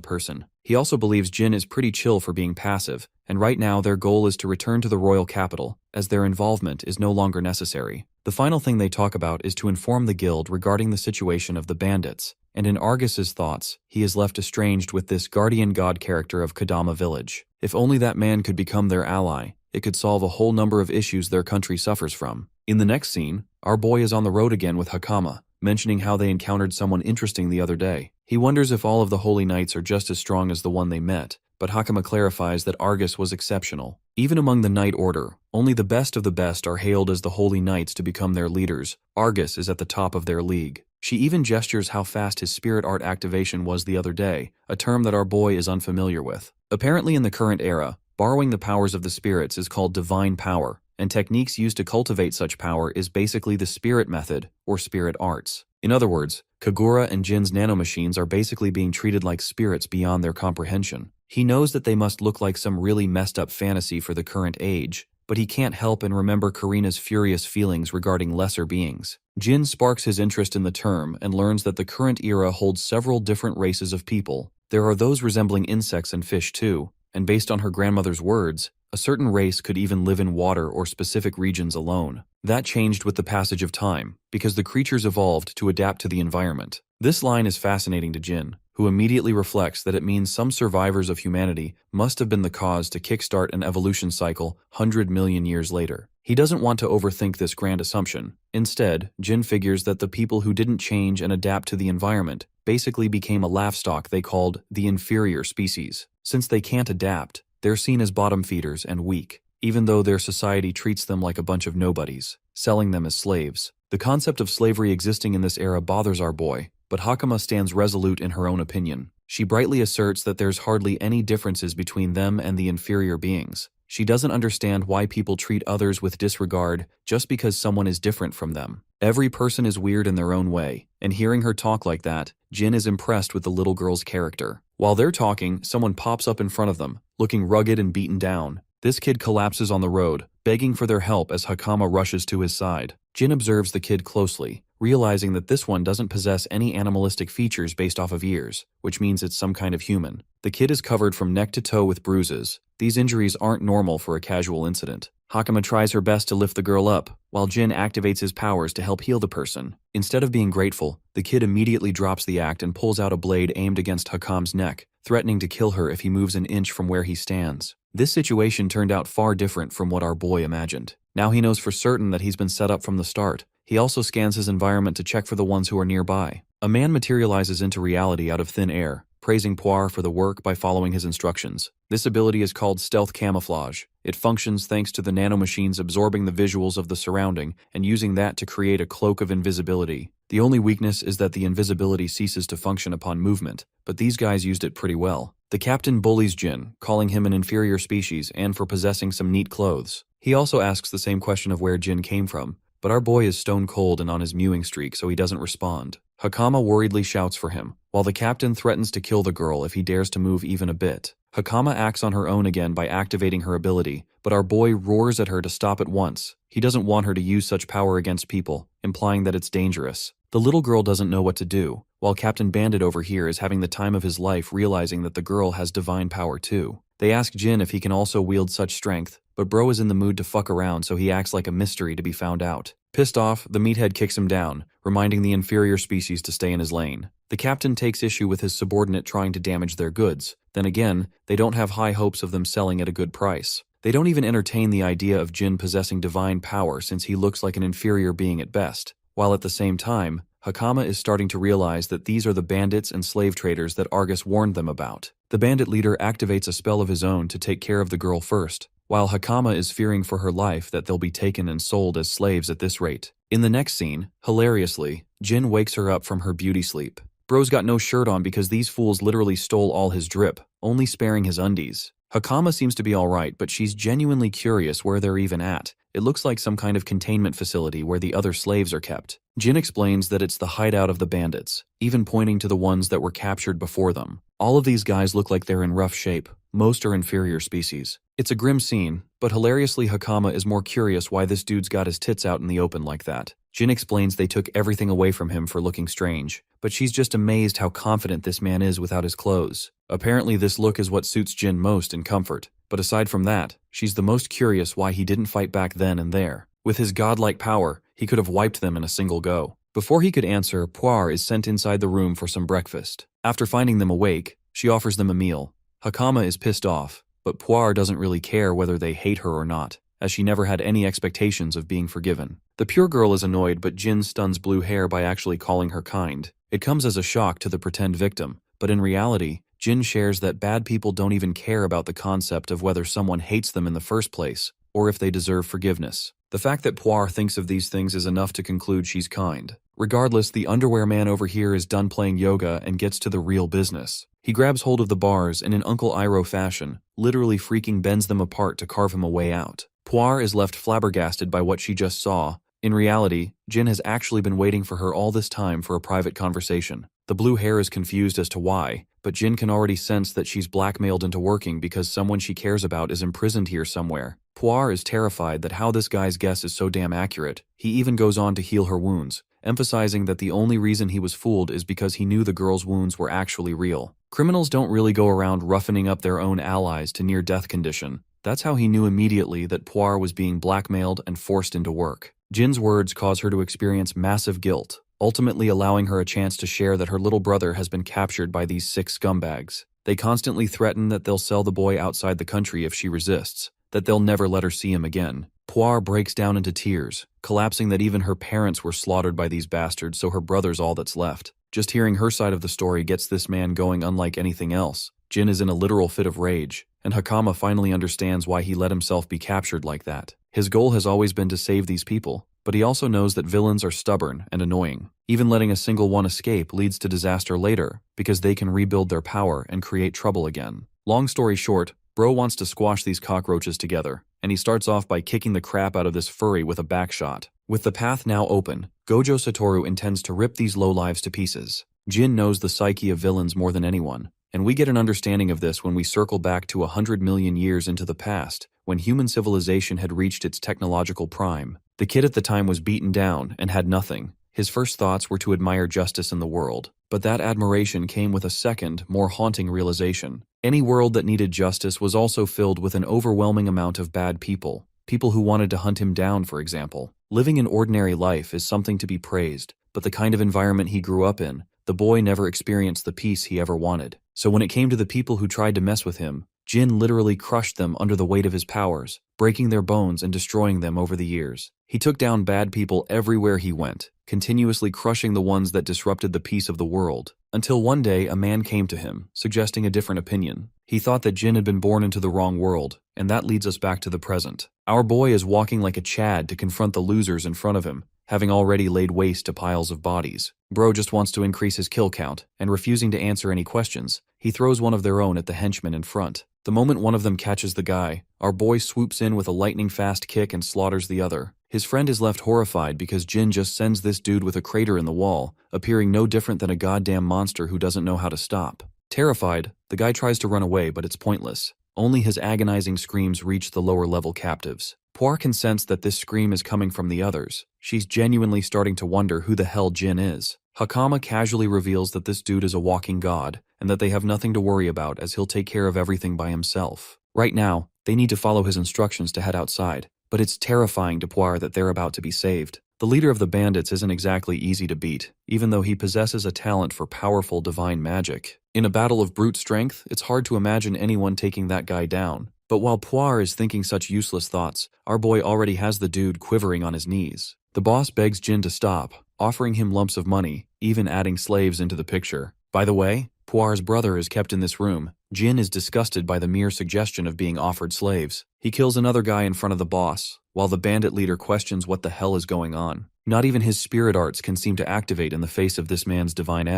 person. He also believes Jin is pretty chill for being passive, and right now their goal is to return to the royal capital, as their involvement is no longer necessary. The final thing they talk about is to inform the guild regarding the situation of the bandits, and in Argus's thoughts, he is left estranged with this guardian god character of Kodama village. If only that man could become their ally, it could solve a whole number of issues their country suffers from. In the next scene, our boy is on the road again with Hakama, mentioning how they encountered someone interesting the other day. He wonders if all of the holy knights are just as strong as the one they met, but Hakama clarifies that Argus was exceptional. Even among the Knight Order, only the best of the best are hailed as the holy knights to become their leaders. Argus is at the top of their league. She even gestures how fast his spirit art activation was the other day, a term that our boy is unfamiliar with. Apparently in the current era, borrowing the powers of the spirits is called divine power, and techniques used to cultivate such power is basically the spirit method or spirit arts. In other words, Kagura and Jin's nanomachines are basically being treated like spirits beyond their comprehension. He knows that they must look like some really messed up fantasy for the current age, but he can't help and remember Karina's furious feelings regarding lesser beings. Jin sparks his interest in the term and learns that the current era holds several different races of people. There are those resembling insects and fish too, and based on her grandmother's words, a certain race could even live in water or specific regions alone. That changed with the passage of time, because the creatures evolved to adapt to the environment. This line is fascinating to Jin, who immediately reflects that it means some survivors of humanity must have been the cause to kickstart an evolution cycle 100 million years later. He doesn't want to overthink this grand assumption. Instead, Jin figures that the people who didn't change and adapt to the environment basically became a laughstock they called the inferior species. Since they can't adapt, they're seen as bottom feeders and weak, even though their society treats them like a bunch of nobodies, selling them as slaves. The concept of slavery existing in this era bothers our boy, but Hakama stands resolute in her own opinion. She brightly asserts that there's hardly any differences between them and the inferior beings. She doesn't understand why people treat others with disregard just because someone is different from them. Every person is weird in their own way, and hearing her talk like that, Jin is impressed with the little girl's character. While they're talking, someone pops up in front of them, looking rugged and beaten down. This kid collapses on the road, begging for their help as Hakama rushes to his side. Jin observes the kid closely, realizing that this one doesn't possess any animalistic features based off of ears, which means it's some kind of human. The kid is covered from neck to toe with bruises. These injuries aren't normal for a casual incident. Hakama tries her best to lift the girl up, while Jin activates his powers to help heal the person. Instead of being grateful, the kid immediately drops the act and pulls out a blade aimed against Hakam's neck, threatening to kill her if he moves an inch from where he stands. This situation turned out far different from what our boy imagined. Now he knows for certain that he's been set up from the start. He also scans his environment to check for the ones who are nearby. A man materializes into reality out of thin air, praising Poir for the work by following his instructions. This ability is called stealth camouflage. It functions thanks to the nanomachines absorbing the visuals of the surrounding and using that to create a cloak of invisibility. The only weakness is that the invisibility ceases to function upon movement, but these guys used it pretty well. The captain bullies Jin, calling him an inferior species and for possessing some neat clothes. He also asks the same question of where Jin came from, but our boy is stone cold and on his mewing streak, so he doesn't respond. Hakama worriedly shouts for him, while the captain threatens to kill the girl if he dares to move even a bit. Hakama acts on her own again by activating her ability, but our boy roars at her to stop at once. He doesn't want her to use such power against people, implying that it's dangerous. The little girl doesn't know what to do, while Captain Bandit over here is having the time of his life realizing that the girl has divine power too. They ask Jin if he can also wield such strength, but bro is in the mood to fuck around, so he acts like a mystery to be found out. Pissed off, the meathead kicks him down, reminding the inferior species to stay in his lane. The captain takes issue with his subordinate trying to damage their goods. Then again, they don't have high hopes of them selling at a good price. They don't even entertain the idea of Jin possessing divine power since he looks like an inferior being at best. While at the same time, Hakama is starting to realize that these are the bandits and slave traders that Argus warned them about. The bandit leader activates a spell of his own to take care of the girl first, while Hakama is fearing for her life that they'll be taken and sold as slaves at this rate. In the next scene, hilariously, Jin wakes her up from her beauty sleep. Bro's got no shirt on because these fools literally stole all his drip, only sparing his undies. Hakama seems to be alright, but she's genuinely curious where they're even at. It looks like some kind of containment facility where the other slaves are kept. Jin explains that it's the hideout of the bandits, even pointing to the ones that were captured before them. All of these guys look like they're in rough shape. Most are inferior species. It's a grim scene, but hilariously Hakama is more curious why this dude's got his tits out in the open like that. Jin explains they took everything away from him for looking strange, but she's just amazed how confident this man is without his clothes. Apparently this look is what suits Jin most in comfort, but aside from that, she's the most curious why he didn't fight back then and there. With his godlike power, he could have wiped them in a single go. Before he could answer, Puar is sent inside the room for some breakfast. After finding them awake, she offers them a meal. Hakama is pissed off, but Puar doesn't really care whether they hate her or not, as she never had any expectations of being forgiven. The pure girl is annoyed, but Jin stuns Blue Hair by actually calling her kind. It comes as a shock to the pretend victim, but in reality, Jin shares that bad people don't even care about the concept of whether someone hates them in the first place, or if they deserve forgiveness. The fact that Puar thinks of these things is enough to conclude she's kind. Regardless, the underwear man over here is done playing yoga and gets to the real business. He grabs hold of the bars and in Uncle Iroh fashion, literally freaking bends them apart to carve him a way out. Puar is left flabbergasted by what she just saw. In reality, Jin has actually been waiting for her all this time for a private conversation. The Blue Hair is confused as to why, but Jin can already sense that she's blackmailed into working because someone she cares about is imprisoned here somewhere. Puar is terrified that how this guy's guess is so damn accurate. He even goes on to heal her wounds, emphasizing that the only reason he was fooled is because he knew the girl's wounds were actually real. Criminals don't really go around roughening up their own allies to near-death condition. That's how he knew immediately that Puar was being blackmailed and forced into work. Jin's words cause her to experience massive guilt, ultimately allowing her a chance to share that her little brother has been captured by these 6 scumbags. They constantly threaten that they'll sell the boy outside the country if she resists, that they'll never let her see him again. Puar breaks down into tears, collapsing that even her parents were slaughtered by these bastards, so her brother's all that's left. Just hearing her side of the story gets this man going unlike anything else. Jin is in a literal fit of rage, and Hakama finally understands why he let himself be captured like that. His goal has always been to save these people, but he also knows that villains are stubborn and annoying. Even letting a single one escape leads to disaster later, because they can rebuild their power and create trouble again. Long story short, Bro wants to squash these cockroaches together, and he starts off by kicking the crap out of this furry with a backshot. With the path now open, Gojo Satoru intends to rip these lowlives to pieces. Jin knows the psyche of villains more than anyone, and we get an understanding of this when we circle back to 100 million years into the past, when human civilization had reached its technological prime. The kid at the time was beaten down and had nothing. His first thoughts were to admire justice in the world, but that admiration came with a second, more haunting realization. Any world that needed justice was also filled with an overwhelming amount of bad people. People who wanted to hunt him down, for example. Living an ordinary life is something to be praised, but the kind of environment he grew up in, the boy never experienced the peace he ever wanted. So when it came to the people who tried to mess with him, Jin literally crushed them under the weight of his powers, breaking their bones and destroying them over the years. He took down bad people everywhere he went, continuously crushing the ones that disrupted the peace of the world, until one day a man came to him, suggesting a different opinion. He thought that Jin had been born into the wrong world, and that leads us back to the present. Our boy is walking like a Chad to confront the losers in front of him, having already laid waste to piles of bodies. Bro just wants to increase his kill count, and refusing to answer any questions, he throws one of their own at the henchman in front. The moment one of them catches the guy, our boy swoops in with a lightning-fast kick and slaughters the other. His friend is left horrified because Jin just sends this dude with a crater in the wall, appearing no different than a goddamn monster who doesn't know how to stop. Terrified, the guy tries to run away, but it's pointless. Only his agonizing screams reach the lower-level captives. Puar can sense that this scream is coming from the others. She's genuinely starting to wonder who the hell Jin is. Hakama casually reveals that this dude is a walking god, and that they have nothing to worry about as he'll take care of everything by himself. Right now, they need to follow his instructions to head outside, but it's terrifying to Puar that they're about to be saved. The leader of the bandits isn't exactly easy to beat, even though he possesses a talent for powerful divine magic. In a battle of brute strength, it's hard to imagine anyone taking that guy down. But while Puar is thinking such useless thoughts, our boy already has the dude quivering on his knees. The boss begs Jin to stop, offering him lumps of money, even adding slaves into the picture. By the way, Puar's brother is kept in this room. Jin is disgusted by the mere suggestion of being offered slaves. He kills another guy in front of the boss, while the bandit leader questions what the hell is going on. Not even his spirit arts can seem to activate in the face of this man's divine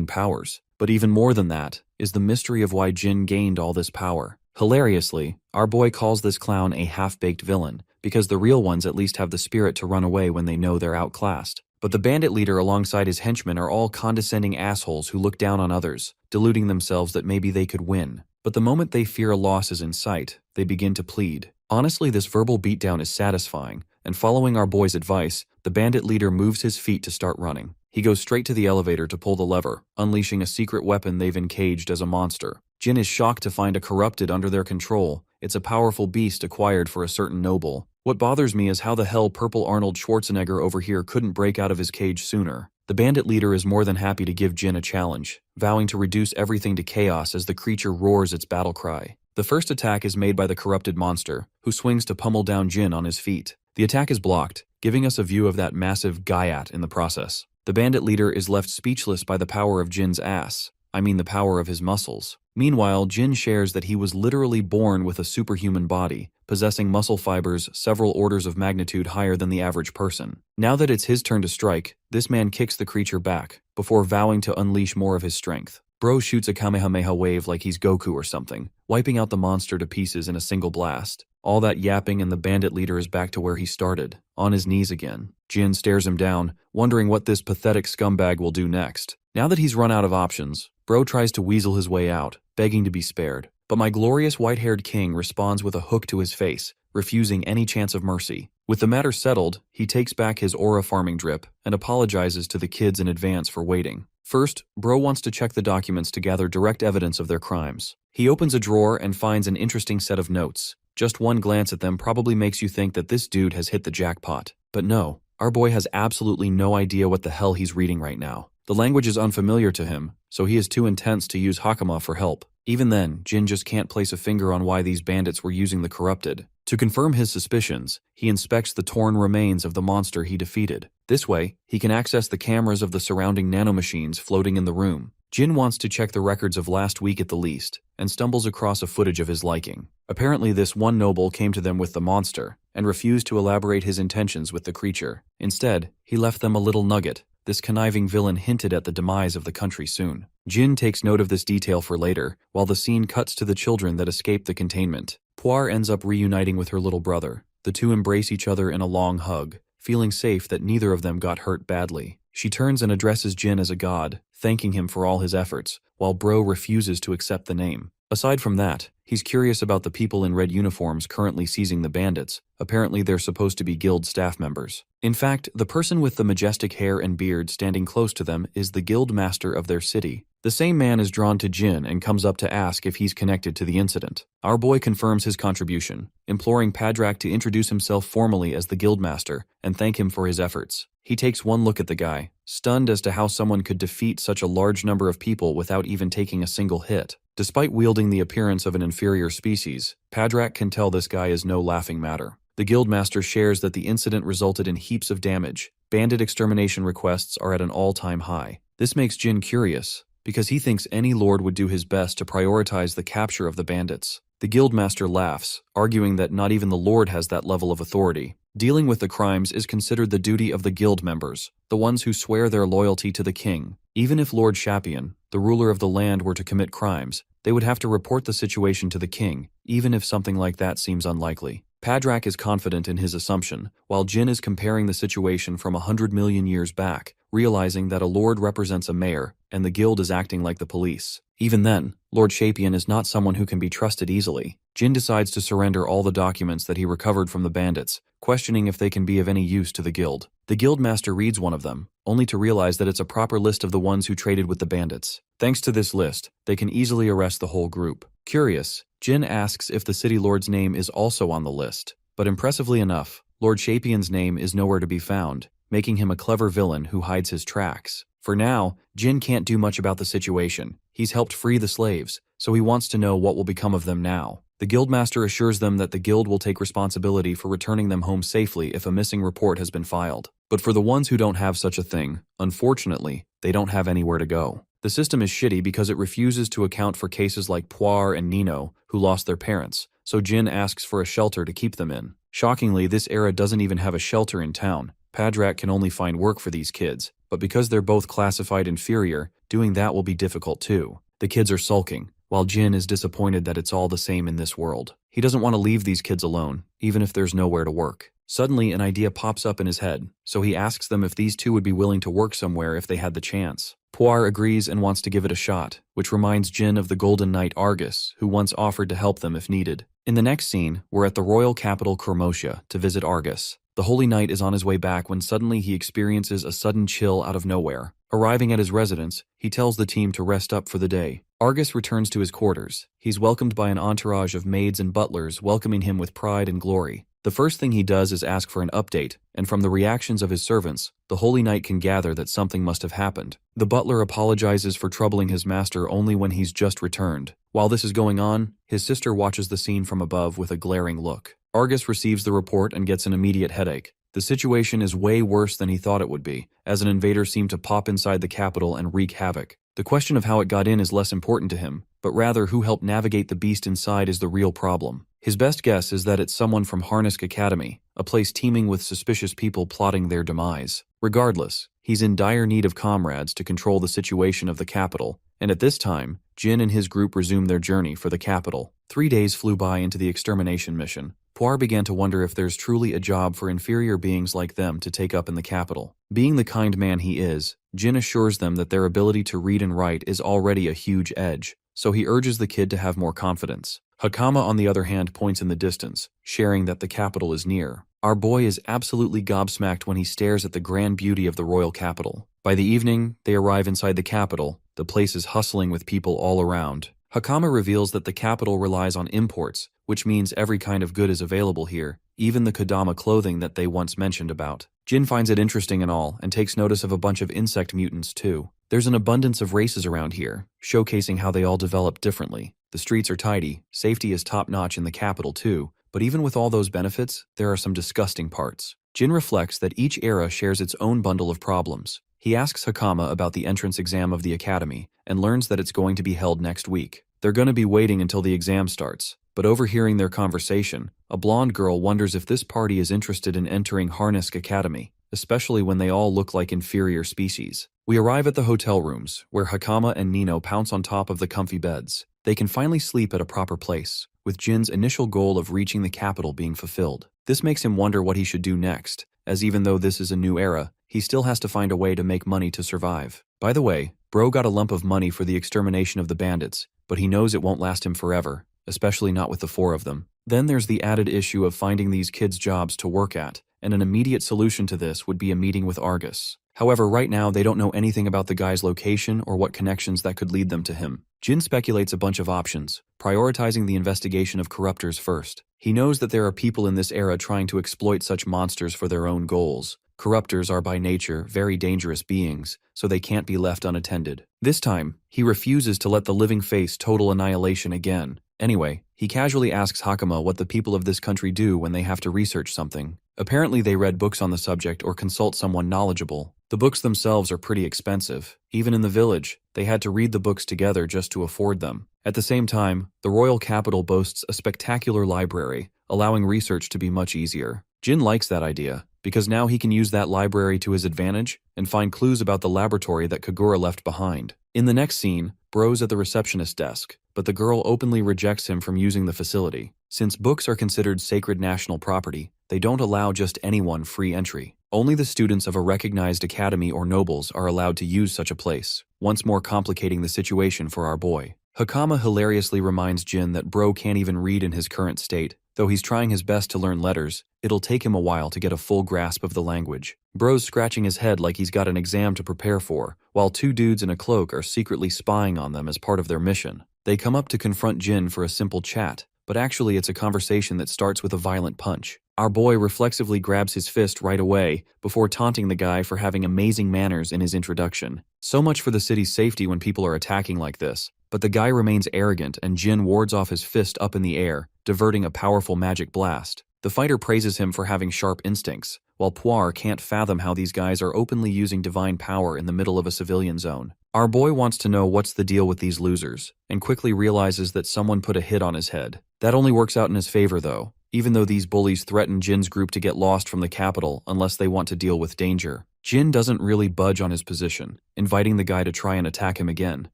powers. But even more than that is the mystery of why Jin gained all this power. Hilariously, our boy calls this clown a half-baked villain, because the real ones at least have the spirit to run away when they know they're outclassed. But the bandit leader alongside his henchmen are all condescending assholes who look down on others, deluding themselves that maybe they could win. But the moment they fear a loss is in sight, they begin to plead. Honestly, this verbal beatdown is satisfying, and following our boy's advice, the bandit leader moves his feet to start running. He goes straight to the elevator to pull the lever, unleashing a secret weapon they've encaged as a monster. Jin is shocked to find a corrupted under their control. It's a powerful beast acquired for a certain noble. What bothers me is how the hell purple Arnold Schwarzenegger over here couldn't break out of his cage sooner. The bandit leader is more than happy to give Jin a challenge, vowing to reduce everything to chaos as the creature roars its battle cry. The first attack is made by the corrupted monster, who swings to pummel down Jin on his feet. The attack is blocked, giving us a view of that massive Gaiat in the process. The bandit leader is left speechless by the power of Jin's ass. I mean the power of his muscles. Meanwhile, Jin shares that he was literally born with a superhuman body, possessing muscle fibers several orders of magnitude higher than the average person. Now that it's his turn to strike, this man kicks the creature back, before vowing to unleash more of his strength. Bro shoots a Kamehameha wave like he's Goku or something, wiping out the monster to pieces in a single blast. All that yapping and the bandit leader is back to where he started, on his knees again. Jin stares him down, wondering what this pathetic scumbag will do next. Now that he's run out of options, Bro tries to weasel his way out, begging to be spared. But my glorious white-haired king responds with a hook to his face, refusing any chance of mercy. With the matter settled, he takes back his aura farming drip and apologizes to the kids in advance for waiting. First, Bro wants to check the documents to gather direct evidence of their crimes. He opens a drawer and finds an interesting set of notes. Just one glance at them probably makes you think that this dude has hit the jackpot. But no, our boy has absolutely no idea what the hell he's reading right now. The language is unfamiliar to him, so he is too intense to use Hakama for help. Even then, Jin just can't place a finger on why these bandits were using the corrupted. To confirm his suspicions, he inspects the torn remains of the monster he defeated. This way, he can access the cameras of the surrounding nanomachines floating in the room. Jin wants to check the records of last week at the least, and stumbles across a footage of his liking. Apparently this one noble came to them with the monster, and refused to elaborate his intentions with the creature. Instead, he left them a little nugget. This conniving villain hinted at the demise of the country soon. Jin takes note of this detail for later, while the scene cuts to the children that escape the containment. Poire ends up reuniting with her little brother. The two embrace each other in a long hug, feeling safe that neither of them got hurt badly. She turns and addresses Jin as a god, thanking him for all his efforts, while Bro refuses to accept the name. Aside from that, he's curious about the people in red uniforms currently seizing the bandits. Apparently they're supposed to be guild staff members. In fact, the person with the majestic hair and beard standing close to them is the guild master of their city. The same man is drawn to Jin and comes up to ask if he's connected to the incident. Our boy confirms his contribution, imploring Padrak to introduce himself formally as the guildmaster and thank him for his efforts. He takes one look at the guy, stunned as to how someone could defeat such a large number of people without even taking a single hit. Despite wielding the appearance of an inferior species, Padrak can tell this guy is no laughing matter. The guildmaster shares that the incident resulted in heaps of damage. Bandit extermination requests are at an all-time high. This makes Jin curious, because he thinks any lord would do his best to prioritize the capture of the bandits. The guildmaster laughs, arguing that not even the lord has that level of authority. Dealing with the crimes is considered the duty of the guild members, the ones who swear their loyalty to the king. Even if Lord Shapian, the ruler of the land, were to commit crimes, they would have to report the situation to the king, even if something like that seems unlikely. Padrak is confident in his assumption, while Jin is comparing the situation from 100 million years back, realizing that a lord represents a mayor, and the guild is acting like the police. Even then, Lord Shapian is not someone who can be trusted easily. Jin decides to surrender all the documents that he recovered from the bandits, questioning if they can be of any use to the guild. The guildmaster reads one of them, only to realize that it's a proper list of the ones who traded with the bandits. Thanks to this list, they can easily arrest the whole group. Curious, Jin asks if the city lord's name is also on the list, but impressively enough, Lord Shapian's name is nowhere to be found, making him a clever villain who hides his tracks. For now, Jin can't do much about the situation. He's helped free the slaves, so he wants to know what will become of them now. The guildmaster assures them that the guild will take responsibility for returning them home safely if a missing report has been filed. But for the ones who don't have such a thing, unfortunately, they don't have anywhere to go. The system is shitty because it refuses to account for cases like Poire and Nino, who lost their parents, so Jin asks for a shelter to keep them in. Shockingly, this era doesn't even have a shelter in town. Padrak can only find work for these kids, but because they're both classified inferior, doing that will be difficult too. The kids are sulking, while Jin is disappointed that it's all the same in this world. He doesn't want to leave these kids alone, even if there's nowhere to work. Suddenly, an idea pops up in his head, so he asks them if these two would be willing to work somewhere if they had the chance. Puar agrees and wants to give it a shot, which reminds Jin of the Golden Knight Argus, who once offered to help them if needed. In the next scene, we're at the royal capital Kermosia to visit Argus. The Holy Knight is on his way back when suddenly he experiences a sudden chill out of nowhere. Arriving at his residence, he tells the team to rest up for the day. Argus returns to his quarters. He's welcomed by an entourage of maids and butlers welcoming him with pride and glory. The first thing he does is ask for an update, and from the reactions of his servants, the Holy Knight can gather that something must have happened. The butler apologizes for troubling his master only when he's just returned. While this is going on, his sister watches the scene from above with a glaring look. Argus receives the report and gets an immediate headache. The situation is way worse than he thought it would be, as an invader seemed to pop inside the capital and wreak havoc. The question of how it got in is less important to him, but rather who helped navigate the beast inside is the real problem. His best guess is that it's someone from Harnisk Academy, a place teeming with suspicious people plotting their demise. Regardless, he's in dire need of comrades to control the situation of the capital, and at this time, Jin and his group resume their journey for the capital. 3 days flew by into the extermination mission. Puar began to wonder if there's truly a job for inferior beings like them to take up in the capital. Being the kind man he is, Jin assures them that their ability to read and write is already a huge edge, so he urges the kid to have more confidence. Hakama, on the other hand, points in the distance, sharing that the capital is near. Our boy is absolutely gobsmacked when he stares at the grand beauty of the royal capital. By the evening, they arrive inside the capital. The place is hustling with people all around. Hakama reveals that the capital relies on imports, which means every kind of good is available here, even the Kodama clothing that they once mentioned about. Jin finds it interesting and all, and takes notice of a bunch of insect mutants too. There's an abundance of races around here, showcasing how they all develop differently. The streets are tidy, safety is top-notch in the capital too, but even with all those benefits, there are some disgusting parts. Jin reflects that each era shares its own bundle of problems. He asks Hakama about the entrance exam of the academy, and learns that it's going to be held next week. They're going to be waiting until the exam starts, but overhearing their conversation, a blonde girl wonders if this party is interested in entering Harnisk Academy, especially when they all look like inferior species. We arrive at the hotel rooms, where Hakama and Nino pounce on top of the comfy beds. They can finally sleep at a proper place, with Jin's initial goal of reaching the capital being fulfilled. This makes him wonder what he should do next, as even though this is a new era, he still has to find a way to make money to survive. By the way, Bro got a lump of money for the extermination of the bandits, but he knows it won't last him forever, especially not with the 4 of them. Then there's the added issue of finding these kids jobs to work at, and an immediate solution to this would be a meeting with Argus. However, right now they don't know anything about the guy's location or what connections that could lead them to him. Jin speculates a bunch of options, prioritizing the investigation of corruptors first. He knows that there are people in this era trying to exploit such monsters for their own goals. Corruptors are by nature very dangerous beings, so they can't be left unattended. This time, he refuses to let the living face total annihilation again. Anyway, he casually asks Hakama what the people of this country do when they have to research something. Apparently they read books on the subject or consult someone knowledgeable. The books themselves are pretty expensive. Even in the village, they had to read the books together just to afford them. At the same time, the royal capital boasts a spectacular library, allowing research to be much easier. Jin likes that idea, because now he can use that library to his advantage and find clues about the laboratory that Kagura left behind. In the next scene, Bro's at the receptionist desk, but the girl openly rejects him from using the facility. Since books are considered sacred national property, they don't allow just anyone free entry. Only the students of a recognized academy or nobles are allowed to use such a place, once more complicating the situation for our boy. Hakama hilariously reminds Jin that Bro can't even read in his current state. Though he's trying his best to learn letters, it'll take him a while to get a full grasp of the language. Bro's scratching his head like he's got an exam to prepare for, while 2 dudes in a cloak are secretly spying on them as part of their mission. They come up to confront Jin for a simple chat, but actually it's a conversation that starts with a violent punch. Our boy reflexively grabs his fist right away, before taunting the guy for having amazing manners in his introduction. So much for the city's safety when people are attacking like this. But the guy remains arrogant and Jin wards off his fist up in the air, diverting a powerful magic blast. The fighter praises him for having sharp instincts, while Puar can't fathom how these guys are openly using divine power in the middle of a civilian zone. Our boy wants to know what's the deal with these losers, and quickly realizes that someone put a hit on his head. That only works out in his favor though, even though these bullies threaten Jin's group to get lost from the capital unless they want to deal with danger. Jin doesn't really budge on his position, inviting the guy to try and attack him again,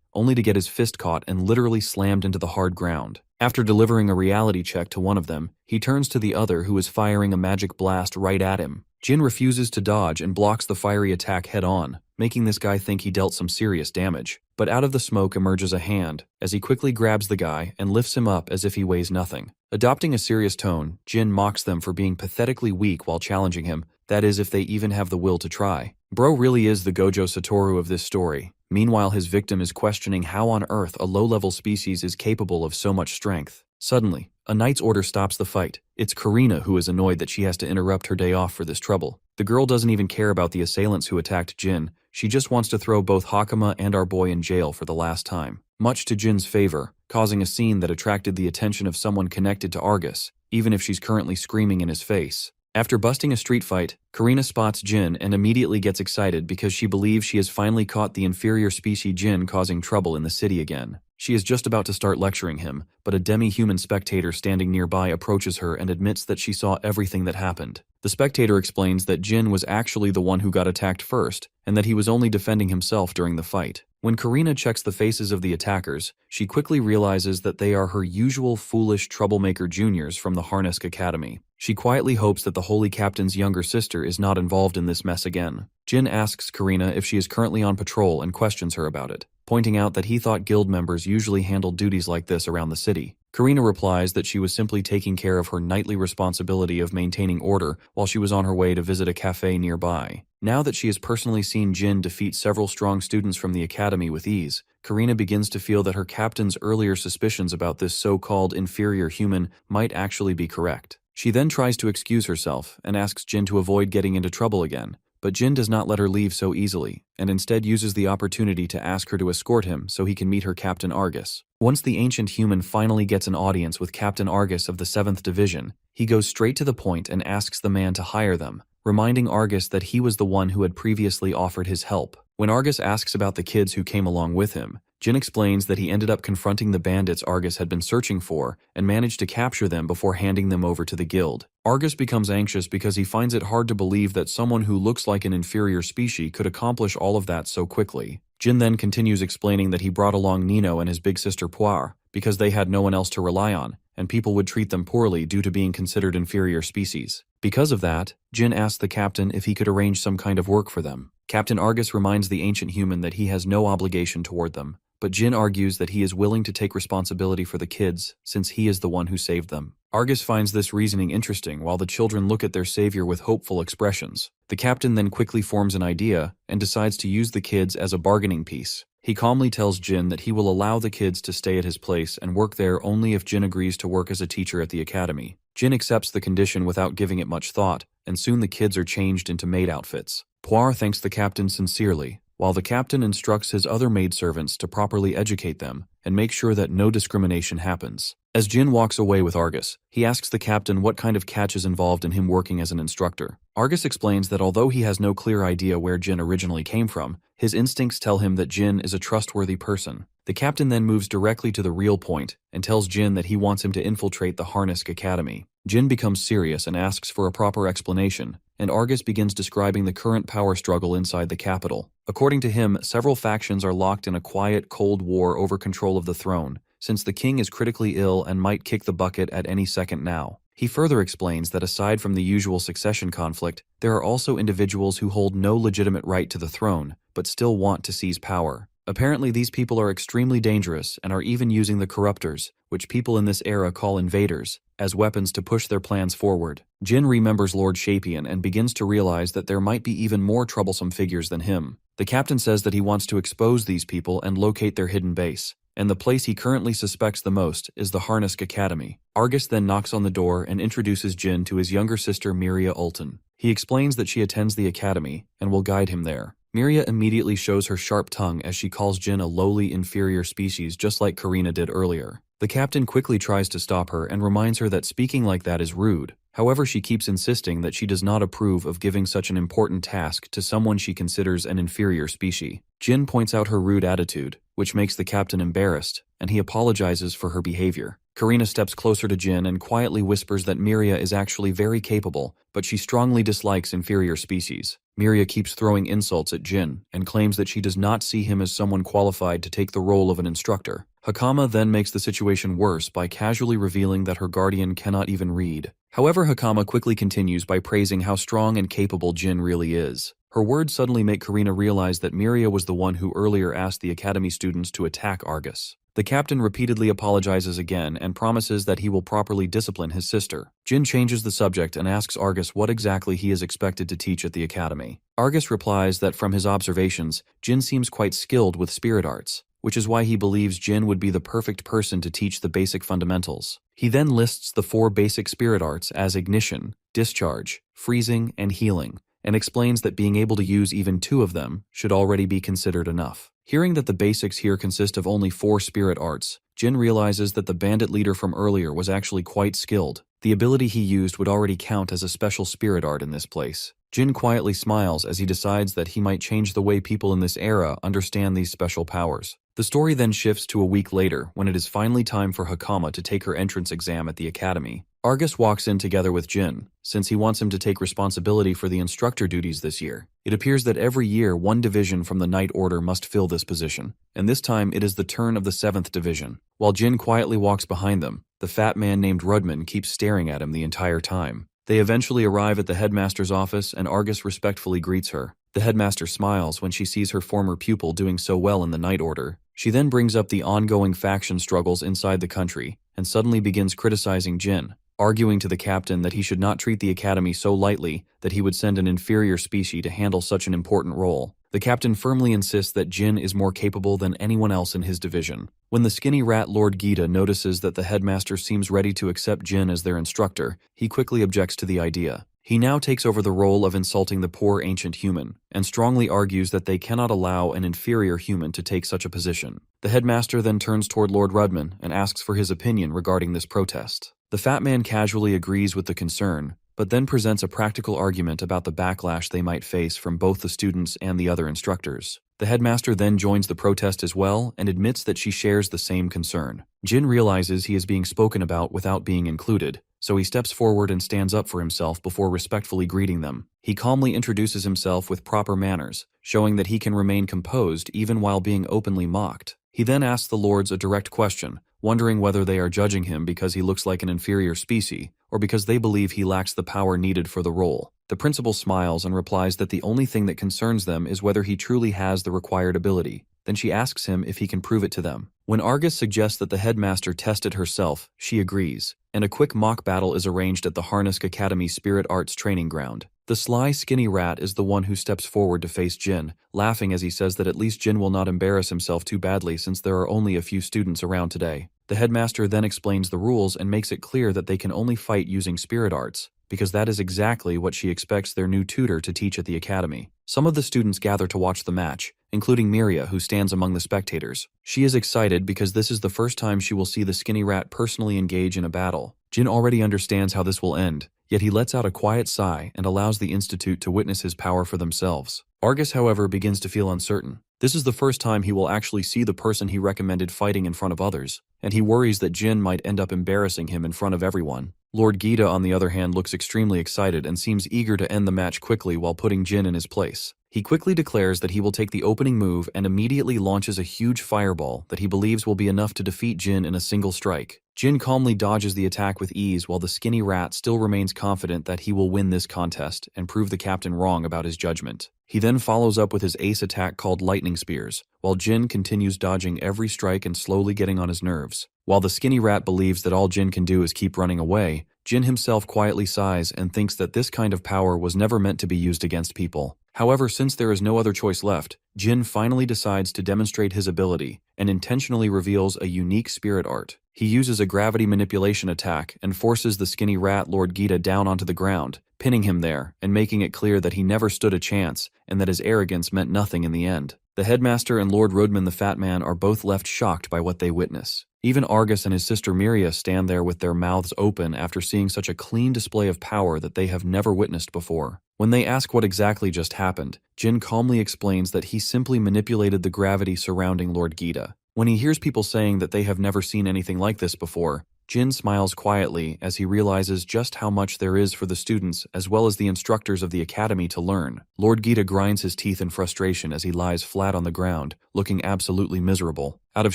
only to get his fist caught and literally slammed into the hard ground. After delivering a reality check to one of them, he turns to the other who is firing a magic blast right at him. Jin refuses to dodge and blocks the fiery attack head-on, making this guy think he dealt some serious damage. But out of the smoke emerges a hand, as he quickly grabs the guy and lifts him up as if he weighs nothing. Adopting a serious tone, Jin mocks them for being pathetically weak while challenging him, that is if they even have the will to try. Bro really is the Gojo Satoru of this story. Meanwhile, his victim is questioning how on earth a low-level species is capable of so much strength. Suddenly, a knight's order stops the fight. It's Karina who is annoyed that she has to interrupt her day off for this trouble. The girl doesn't even care about the assailants who attacked Jin. She just wants to throw both Hakama and our boy in jail for the last time. Much to Jin's favor, causing a scene that attracted the attention of someone connected to Argus, even if she's currently screaming in his face. After busting a street fight, Karina spots Jin and immediately gets excited because she believes she has finally caught the inferior species Jin causing trouble in the city again. She is just about to start lecturing him, but a demi-human spectator standing nearby approaches her and admits that she saw everything that happened. The spectator explains that Jin was actually the one who got attacked first, and that he was only defending himself during the fight. When Karina checks the faces of the attackers, she quickly realizes that they are her usual foolish troublemaker juniors from the Harnesk Academy. She quietly hopes that the Holy Captain's younger sister is not involved in this mess again. Jin asks Karina if she is currently on patrol and questions her about it, pointing out that he thought guild members usually handled duties like this around the city. Karina replies that she was simply taking care of her nightly responsibility of maintaining order while she was on her way to visit a cafe nearby. Now that she has personally seen Jin defeat several strong students from the academy with ease, Karina begins to feel that her captain's earlier suspicions about this so-called inferior human might actually be correct. She then tries to excuse herself and asks Jin to avoid getting into trouble again, but Jin does not let her leave so easily, and instead uses the opportunity to ask her to escort him so he can meet her Captain Argus. Once the ancient human finally gets an audience with Captain Argus of the 7th Division, he goes straight to the point and asks the man to hire them, reminding Argus that he was the one who had previously offered his help. When Argus asks about the kids who came along with him, Jin explains that he ended up confronting the bandits Argus had been searching for and managed to capture them before handing them over to the guild. Argus becomes anxious because he finds it hard to believe that someone who looks like an inferior species could accomplish all of that so quickly. Jin then continues explaining that he brought along Nino and his big sister Poire because they had no one else to rely on, and people would treat them poorly due to being considered inferior species. Because of that, Jin asks the captain if he could arrange some kind of work for them. Captain Argus reminds the ancient human that he has no obligation toward them, but Jin argues that he is willing to take responsibility for the kids since he is the one who saved them. Argus finds this reasoning interesting while the children look at their savior with hopeful expressions. The captain then quickly forms an idea and decides to use the kids as a bargaining piece. He calmly tells Jin that he will allow the kids to stay at his place and work there only if Jin agrees to work as a teacher at the academy. Jin accepts the condition without giving it much thought, and soon the kids are changed into maid outfits. Poire thanks the captain sincerely, while the captain instructs his other maidservants to properly educate them and make sure that no discrimination happens. As Jin walks away with Argus, he asks the captain what kind of catch is involved in him working as an instructor. Argus explains that although he has no clear idea where Jin originally came from, his instincts tell him that Jin is a trustworthy person. The captain then moves directly to the real point and tells Jin that he wants him to infiltrate the Harnesk Academy. Jin becomes serious and asks for a proper explanation, and Argus begins describing the current power struggle inside the capital. According to him, several factions are locked in a quiet, cold war over control of the throne, since the king is critically ill and might kick the bucket at any second now. He further explains that aside from the usual succession conflict, there are also individuals who hold no legitimate right to the throne, but still want to seize power. Apparently these people are extremely dangerous and are even using the corruptors, which people in this era call invaders, as weapons to push their plans forward. Jin remembers Lord Shapian and begins to realize that there might be even more troublesome figures than him. The captain says that he wants to expose these people and locate their hidden base, and the place he currently suspects the most is the Harnesk Academy. Argus then knocks on the door and introduces Jin to his younger sister Miria Ulton. He explains that she attends the academy and will guide him there. Miria immediately shows her sharp tongue as she calls Jin a lowly inferior species just like Karina did earlier. The captain quickly tries to stop her and reminds her that speaking like that is rude. However, she keeps insisting that she does not approve of giving such an important task to someone she considers an inferior species. Jin points out her rude attitude, which makes the captain embarrassed, and he apologizes for her behavior. Karina steps closer to Jin and quietly whispers that Miria is actually very capable, but she strongly dislikes inferior species. Miria keeps throwing insults at Jin and claims that she does not see him as someone qualified to take the role of an instructor. Hakama then makes the situation worse by casually revealing that her guardian cannot even read. However, Hakama quickly continues by praising how strong and capable Jin really is. Her words suddenly make Karina realize that Miria was the one who earlier asked the academy students to attack Argus. The captain repeatedly apologizes again and promises that he will properly discipline his sister. Jin changes the subject and asks Argus what exactly he is expected to teach at the academy. Argus replies that from his observations, Jin seems quite skilled with spirit arts, which is why he believes Jin would be the perfect person to teach the basic fundamentals. He then lists the 4 basic spirit arts as ignition, discharge, freezing, and healing, and explains that being able to use even 2 of them should already be considered enough. Hearing that the basics here consist of only 4 spirit arts, Jin realizes that the bandit leader from earlier was actually quite skilled. The ability he used would already count as a special spirit art in this place. Jin quietly smiles as he decides that he might change the way people in this era understand these special powers. The story then shifts to a week later when it is finally time for Hakama to take her entrance exam at the academy. Argus walks in together with Jin, since he wants him to take responsibility for the instructor duties this year. It appears that every year one division from the Night Order must fill this position, and this time it is the turn of the 7th Division. While Jin quietly walks behind them, the fat man named Rudman keeps staring at him the entire time. They eventually arrive at the headmaster's office and Argus respectfully greets her. The headmaster smiles when she sees her former pupil doing so well in the Night Order. She then brings up the ongoing faction struggles inside the country and suddenly begins criticizing Jin, arguing to the captain that he should not treat the academy so lightly that he would send an inferior species to handle such an important role. The captain firmly insists that Jin is more capable than anyone else in his division. When the skinny rat Lord Gita notices that the headmaster seems ready to accept Jin as their instructor, he quickly objects to the idea. He now takes over the role of insulting the poor ancient human, and strongly argues that they cannot allow an inferior human to take such a position. The headmaster then turns toward Lord Rudman and asks for his opinion regarding this protest. The fat man casually agrees with the concern, but then presents a practical argument about the backlash they might face from both the students and the other instructors. The headmaster then joins the protest as well and admits that she shares the same concern. Jin realizes he is being spoken about without being included, so he steps forward and stands up for himself before respectfully greeting them. He calmly introduces himself with proper manners, showing that he can remain composed even while being openly mocked. He then asks the lords a direct question, wondering whether they are judging him because he looks like an inferior species, or because they believe he lacks the power needed for the role. The principal smiles and replies that the only thing that concerns them is whether he truly has the required ability. Then she asks him if he can prove it to them. When Argus suggests that the headmaster test it herself, she agrees, and a quick mock battle is arranged at the Harnisk Academy Spirit Arts training ground. The sly, skinny rat is the one who steps forward to face Jin, laughing as he says that at least Jin will not embarrass himself too badly since there are only a few students around today. The headmaster then explains the rules and makes it clear that they can only fight using spirit arts, because that is exactly what she expects their new tutor to teach at the academy. Some of the students gather to watch the match, including Miria, who stands among the spectators. She is excited because this is the first time she will see the skinny rat personally engage in a battle. Jin already understands how this will end, yet he lets out a quiet sigh and allows the institute to witness his power for themselves. Argus, however, begins to feel uncertain. This is the first time he will actually see the person he recommended fighting in front of others, and he worries that Jin might end up embarrassing him in front of everyone. Lord Gita, on the other hand, looks extremely excited and seems eager to end the match quickly while putting Jin in his place. He quickly declares that he will take the opening move and immediately launches a huge fireball that he believes will be enough to defeat Jin in a single strike. Jin calmly dodges the attack with ease while the skinny rat still remains confident that he will win this contest and prove the captain wrong about his judgment. He then follows up with his ace attack called Lightning Spears, while Jin continues dodging every strike and slowly getting on his nerves. While the skinny rat believes that all Jin can do is keep running away, Jin himself quietly sighs and thinks that this kind of power was never meant to be used against people. However, since there is no other choice left, Jin finally decides to demonstrate his ability and intentionally reveals a unique spirit art. He uses a gravity manipulation attack and forces the skinny rat Lord Gita down onto the ground, pinning him there and making it clear that he never stood a chance and that his arrogance meant nothing in the end. The headmaster and Lord Rudman the Fat Man are both left shocked by what they witness. Even Argus and his sister Miria stand there with their mouths open after seeing such a clean display of power that they have never witnessed before. When they ask what exactly just happened, Jin calmly explains that he simply manipulated the gravity surrounding Lord Gita. When he hears people saying that they have never seen anything like this before, Jin smiles quietly as he realizes just how much there is for the students as well as the instructors of the academy to learn. Lord Gita grinds his teeth in frustration as he lies flat on the ground, looking absolutely miserable. Out of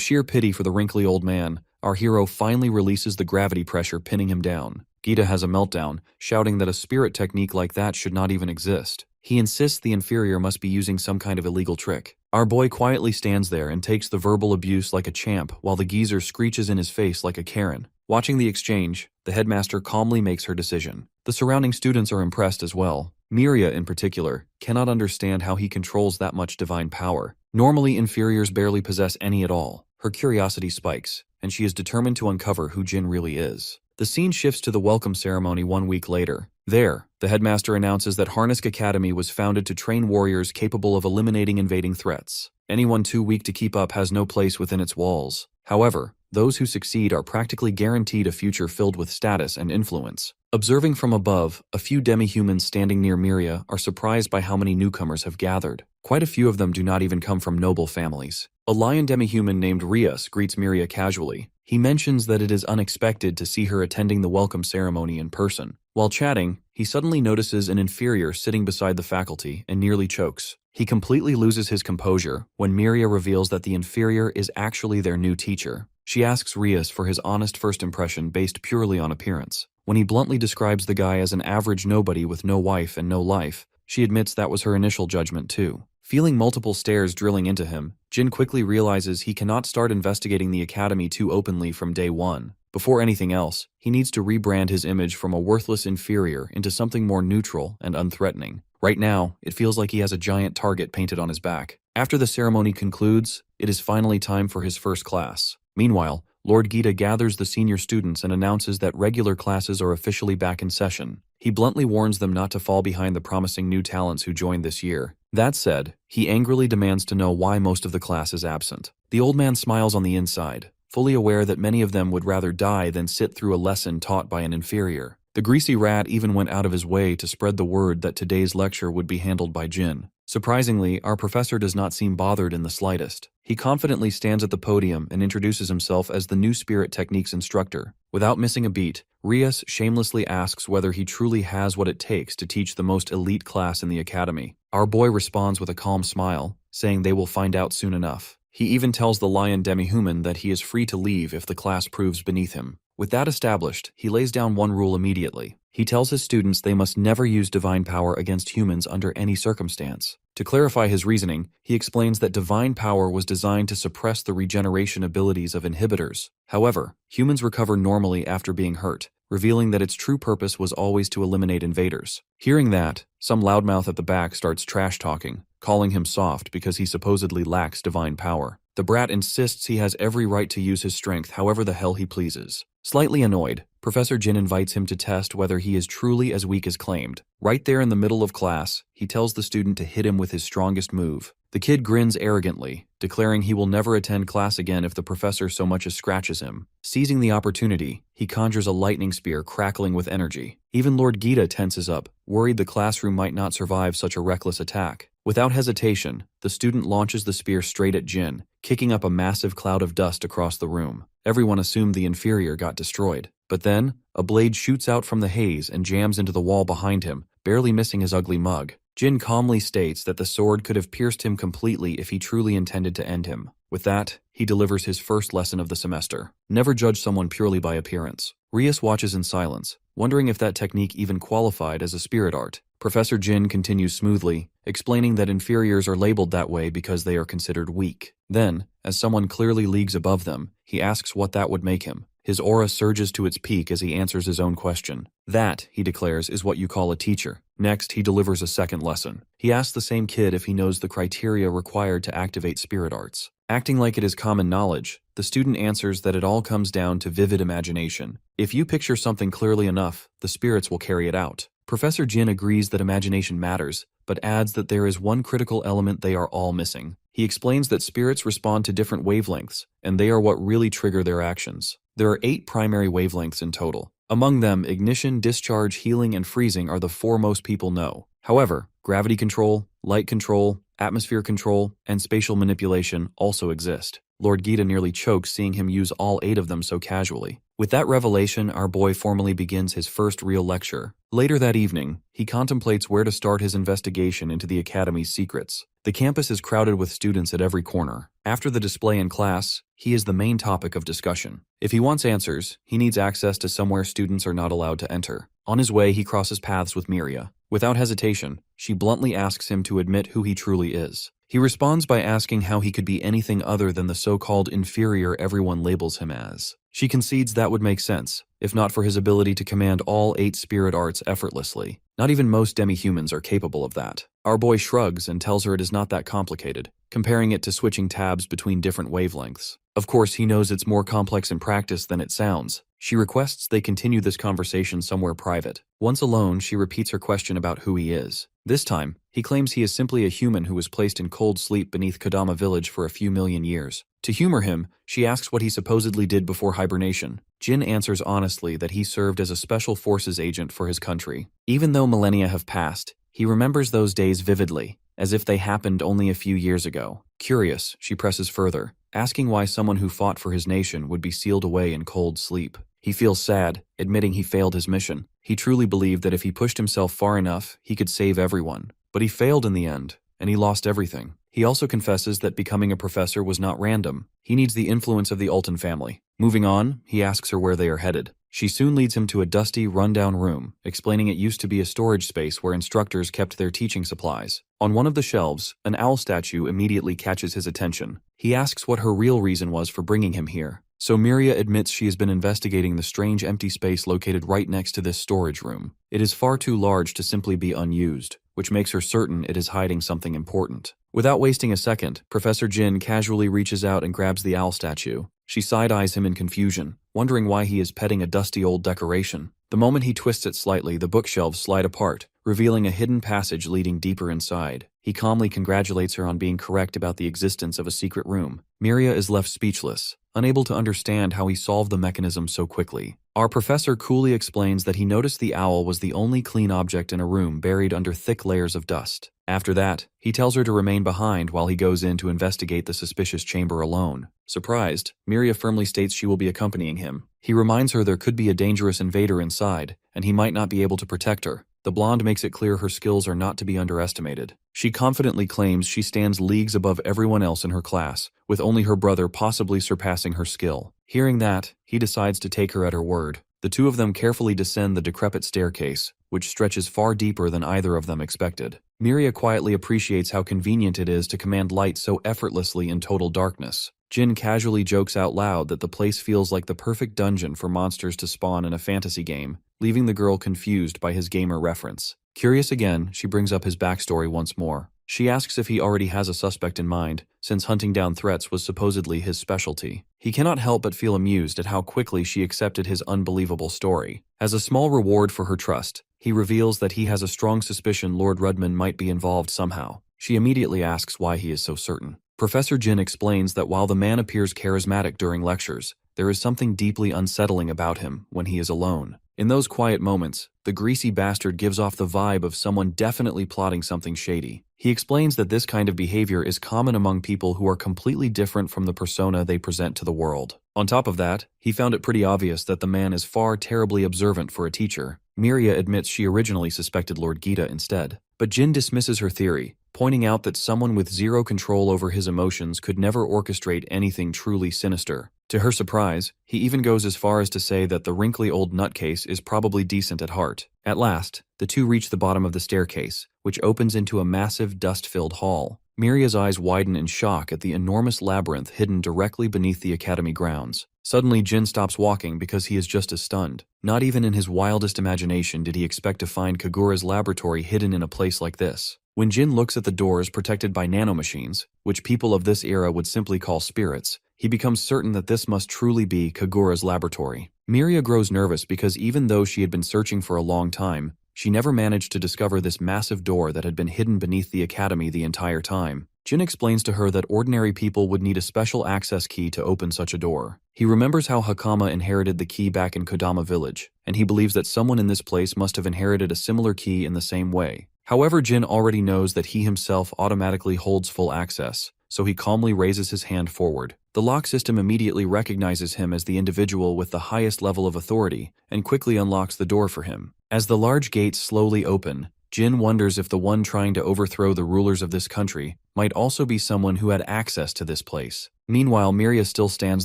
sheer pity for the wrinkly old man, our hero finally releases the gravity pressure pinning him down. Gita has a meltdown, shouting that a spirit technique like that should not even exist. He insists the inferior must be using some kind of illegal trick. Our boy quietly stands there and takes the verbal abuse like a champ while the geezer screeches in his face like a Karen. Watching the exchange, the headmaster calmly makes her decision. The surrounding students are impressed as well. Miria, in particular, cannot understand how he controls that much divine power. Normally, inferiors barely possess any at all. Her curiosity spikes, and she is determined to uncover who Jin really is. The scene shifts to the welcome ceremony 1 week later. There, the headmaster announces that Harnisk Academy was founded to train warriors capable of eliminating invading threats. Anyone too weak to keep up has no place within its walls. However, those who succeed are practically guaranteed a future filled with status and influence. Observing from above, a few demi-humans standing near Miria are surprised by how many newcomers have gathered. Quite a few of them do not even come from noble families. A lion demi-human named Rias greets Miria casually. He mentions that it is unexpected to see her attending the welcome ceremony in person. While chatting, he suddenly notices an inferior sitting beside the faculty and nearly chokes. He completely loses his composure when Miria reveals that the inferior is actually their new teacher. She asks Rias for his honest first impression based purely on appearance. When he bluntly describes the guy as an average nobody with no wife and no life, she admits that was her initial judgment too. Feeling multiple stares drilling into him, Jin quickly realizes he cannot start investigating the academy too openly from day one. Before anything else, he needs to rebrand his image from a worthless inferior into something more neutral and unthreatening. Right now, it feels like he has a giant target painted on his back. After the ceremony concludes, it is finally time for his first class. Meanwhile, Lord Gita gathers the senior students and announces that regular classes are officially back in session. He bluntly warns them not to fall behind the promising new talents who joined this year. That said, he angrily demands to know why most of the class is absent. The old man smiles on the inside, fully aware that many of them would rather die than sit through a lesson taught by an inferior. The greasy rat even went out of his way to spread the word that today's lecture would be handled by Jin. Surprisingly, our professor does not seem bothered in the slightest. He confidently stands at the podium and introduces himself as the new spirit techniques instructor. Without missing a beat, Rias shamelessly asks whether he truly has what it takes to teach the most elite class in the academy. Our boy responds with a calm smile, saying they will find out soon enough. He even tells the lion demi-human that he is free to leave if the class proves beneath him. With that established, he lays down one rule immediately. He tells his students they must never use divine power against humans under any circumstance. To clarify his reasoning, he explains that divine power was designed to suppress the regeneration abilities of inhibitors. However, humans recover normally after being hurt, revealing that its true purpose was always to eliminate invaders. Hearing that, some loudmouth at the back starts trash-talking, calling him soft because he supposedly lacks divine power. The brat insists he has every right to use his strength however the hell he pleases. Slightly annoyed, Professor Jin invites him to test whether he is truly as weak as claimed. Right there in the middle of class, he tells the student to hit him with his strongest move. The kid grins arrogantly, declaring he will never attend class again if the professor so much as scratches him. Seizing the opportunity, he conjures a lightning spear crackling with energy. Even Lord Gita tenses up, worried the classroom might not survive such a reckless attack. Without hesitation, the student launches the spear straight at Jin, kicking up a massive cloud of dust across the room. Everyone assumed the inferior got destroyed. But then, a blade shoots out from the haze and jams into the wall behind him, barely missing his ugly mug. Jin calmly states that the sword could have pierced him completely if he truly intended to end him. With that, he delivers his first lesson of the semester. Never judge someone purely by appearance. Rias watches in silence, wondering if that technique even qualified as a spirit art. Professor Jin continues smoothly, explaining that inferiors are labeled that way because they are considered weak. Then, as someone clearly leagues above them, he asks what that would make him. His aura surges to its peak as he answers his own question. That, he declares, is what you call a teacher. Next, he delivers a second lesson. He asks the same kid if he knows the criteria required to activate spirit arts. Acting like it is common knowledge, the student answers that it all comes down to vivid imagination. If you picture something clearly enough, the spirits will carry it out. Professor Jin agrees that imagination matters, but adds that there is one critical element they are all missing. He explains that spirits respond to different wavelengths, and they are what really trigger their actions. There are 8 primary wavelengths in total. Among them, ignition, discharge, healing, and freezing are the 4 most people know. However, gravity control, light control, atmosphere control, and spatial manipulation also exist. Lord Gita nearly chokes seeing him use all 8 of them so casually. With that revelation, our boy formally begins his first real lecture. Later that evening, he contemplates where to start his investigation into the Academy's secrets. The campus is crowded with students at every corner. After the display in class, he is the main topic of discussion. If he wants answers, he needs access to somewhere students are not allowed to enter. On his way, he crosses paths with Miria. Without hesitation, she bluntly asks him to admit who he truly is. He responds by asking how he could be anything other than the so-called inferior everyone labels him as. She concedes that would make sense, if not for his ability to command all 8 spirit arts effortlessly. Not even most demi-humans are capable of that. Our boy shrugs and tells her it is not that complicated, comparing it to switching tabs between different wavelengths. Of course, he knows it's more complex in practice than it sounds. She requests they continue this conversation somewhere private. Once alone, she repeats her question about who he is. This time, he claims he is simply a human who was placed in cold sleep beneath Kodama village for a few million years. To humor him, she asks what he supposedly did before hibernation. Jin answers honestly that he served as a special forces agent for his country. Even though millennia have passed, he remembers those days vividly, as if they happened only a few years ago. Curious, she presses further, asking why someone who fought for his nation would be sealed away in cold sleep. He feels sad, admitting he failed his mission. He truly believed that if he pushed himself far enough, he could save everyone. But he failed in the end, and he lost everything. He also confesses that becoming a professor was not random. He needs the influence of the Ulton family. Moving on, he asks her where they are headed. She soon leads him to a dusty, run-down room, explaining it used to be a storage space where instructors kept their teaching supplies. On one of the shelves, an owl statue immediately catches his attention. He asks what her real reason was for bringing him here. So Miria admits she has been investigating the strange empty space located right next to this storage room. It is far too large to simply be unused, which makes her certain it is hiding something important. Without wasting a second, Professor Jin casually reaches out and grabs the owl statue. She side-eyes him in confusion, wondering why he is petting a dusty old decoration. The moment he twists it slightly, the bookshelves slide apart, revealing a hidden passage leading deeper inside. He calmly congratulates her on being correct about the existence of a secret room. Miria is left speechless, unable to understand how he solved the mechanism so quickly. Our professor coolly explains that he noticed the owl was the only clean object in a room buried under thick layers of dust. After that, he tells her to remain behind while he goes in to investigate the suspicious chamber alone. Surprised, Miria firmly states she will be accompanying him. He reminds her there could be a dangerous invader inside, and he might not be able to protect her. The blonde makes it clear her skills are not to be underestimated. She confidently claims she stands leagues above everyone else in her class, with only her brother possibly surpassing her skill. Hearing that, he decides to take her at her word. The two of them carefully descend the decrepit staircase, which stretches far deeper than either of them expected. Miria quietly appreciates how convenient it is to command light so effortlessly in total darkness. Jin casually jokes out loud that the place feels like the perfect dungeon for monsters to spawn in a fantasy game, leaving the girl confused by his gamer reference. Curious again, she brings up his backstory once more. She asks if he already has a suspect in mind, since hunting down threats was supposedly his specialty. He cannot help but feel amused at how quickly she accepted his unbelievable story. As a small reward for her trust, he reveals that he has a strong suspicion Lord Rudman might be involved somehow. She immediately asks why he is so certain. Professor Jin explains that while the man appears charismatic during lectures, there is something deeply unsettling about him when he is alone. In those quiet moments, the greasy bastard gives off the vibe of someone definitely plotting something shady. He explains that this kind of behavior is common among people who are completely different from the persona they present to the world. On top of that, he found it pretty obvious that the man is far terribly observant for a teacher. Miria admits she originally suspected Lord Gita instead. But Jin dismisses her theory, pointing out that someone with zero control over his emotions could never orchestrate anything truly sinister. To her surprise, he even goes as far as to say that the wrinkly old nutcase is probably decent at heart. At last, the two reach the bottom of the staircase, which opens into a massive dust-filled hall. Miria's eyes widen in shock at the enormous labyrinth hidden directly beneath the academy grounds. Suddenly, Jin stops walking because he is just as stunned. Not even in his wildest imagination did he expect to find Kagura's laboratory hidden in a place like this. When Jin looks at the doors protected by nanomachines, which people of this era would simply call spirits, he becomes certain that this must truly be Kagura's laboratory. Miria grows nervous because even though she had been searching for a long time, she never managed to discover this massive door that had been hidden beneath the academy the entire time. Jin explains to her that ordinary people would need a special access key to open such a door. He remembers how Hakama inherited the key back in Kodama village, and he believes that someone in this place must have inherited a similar key in the same way. However, Jin already knows that he himself automatically holds full access, so he calmly raises his hand forward. The lock system immediately recognizes him as the individual with the highest level of authority and quickly unlocks the door for him. As the large gates slowly open, Jin wonders if the one trying to overthrow the rulers of this country might also be someone who had access to this place. Meanwhile, Miria still stands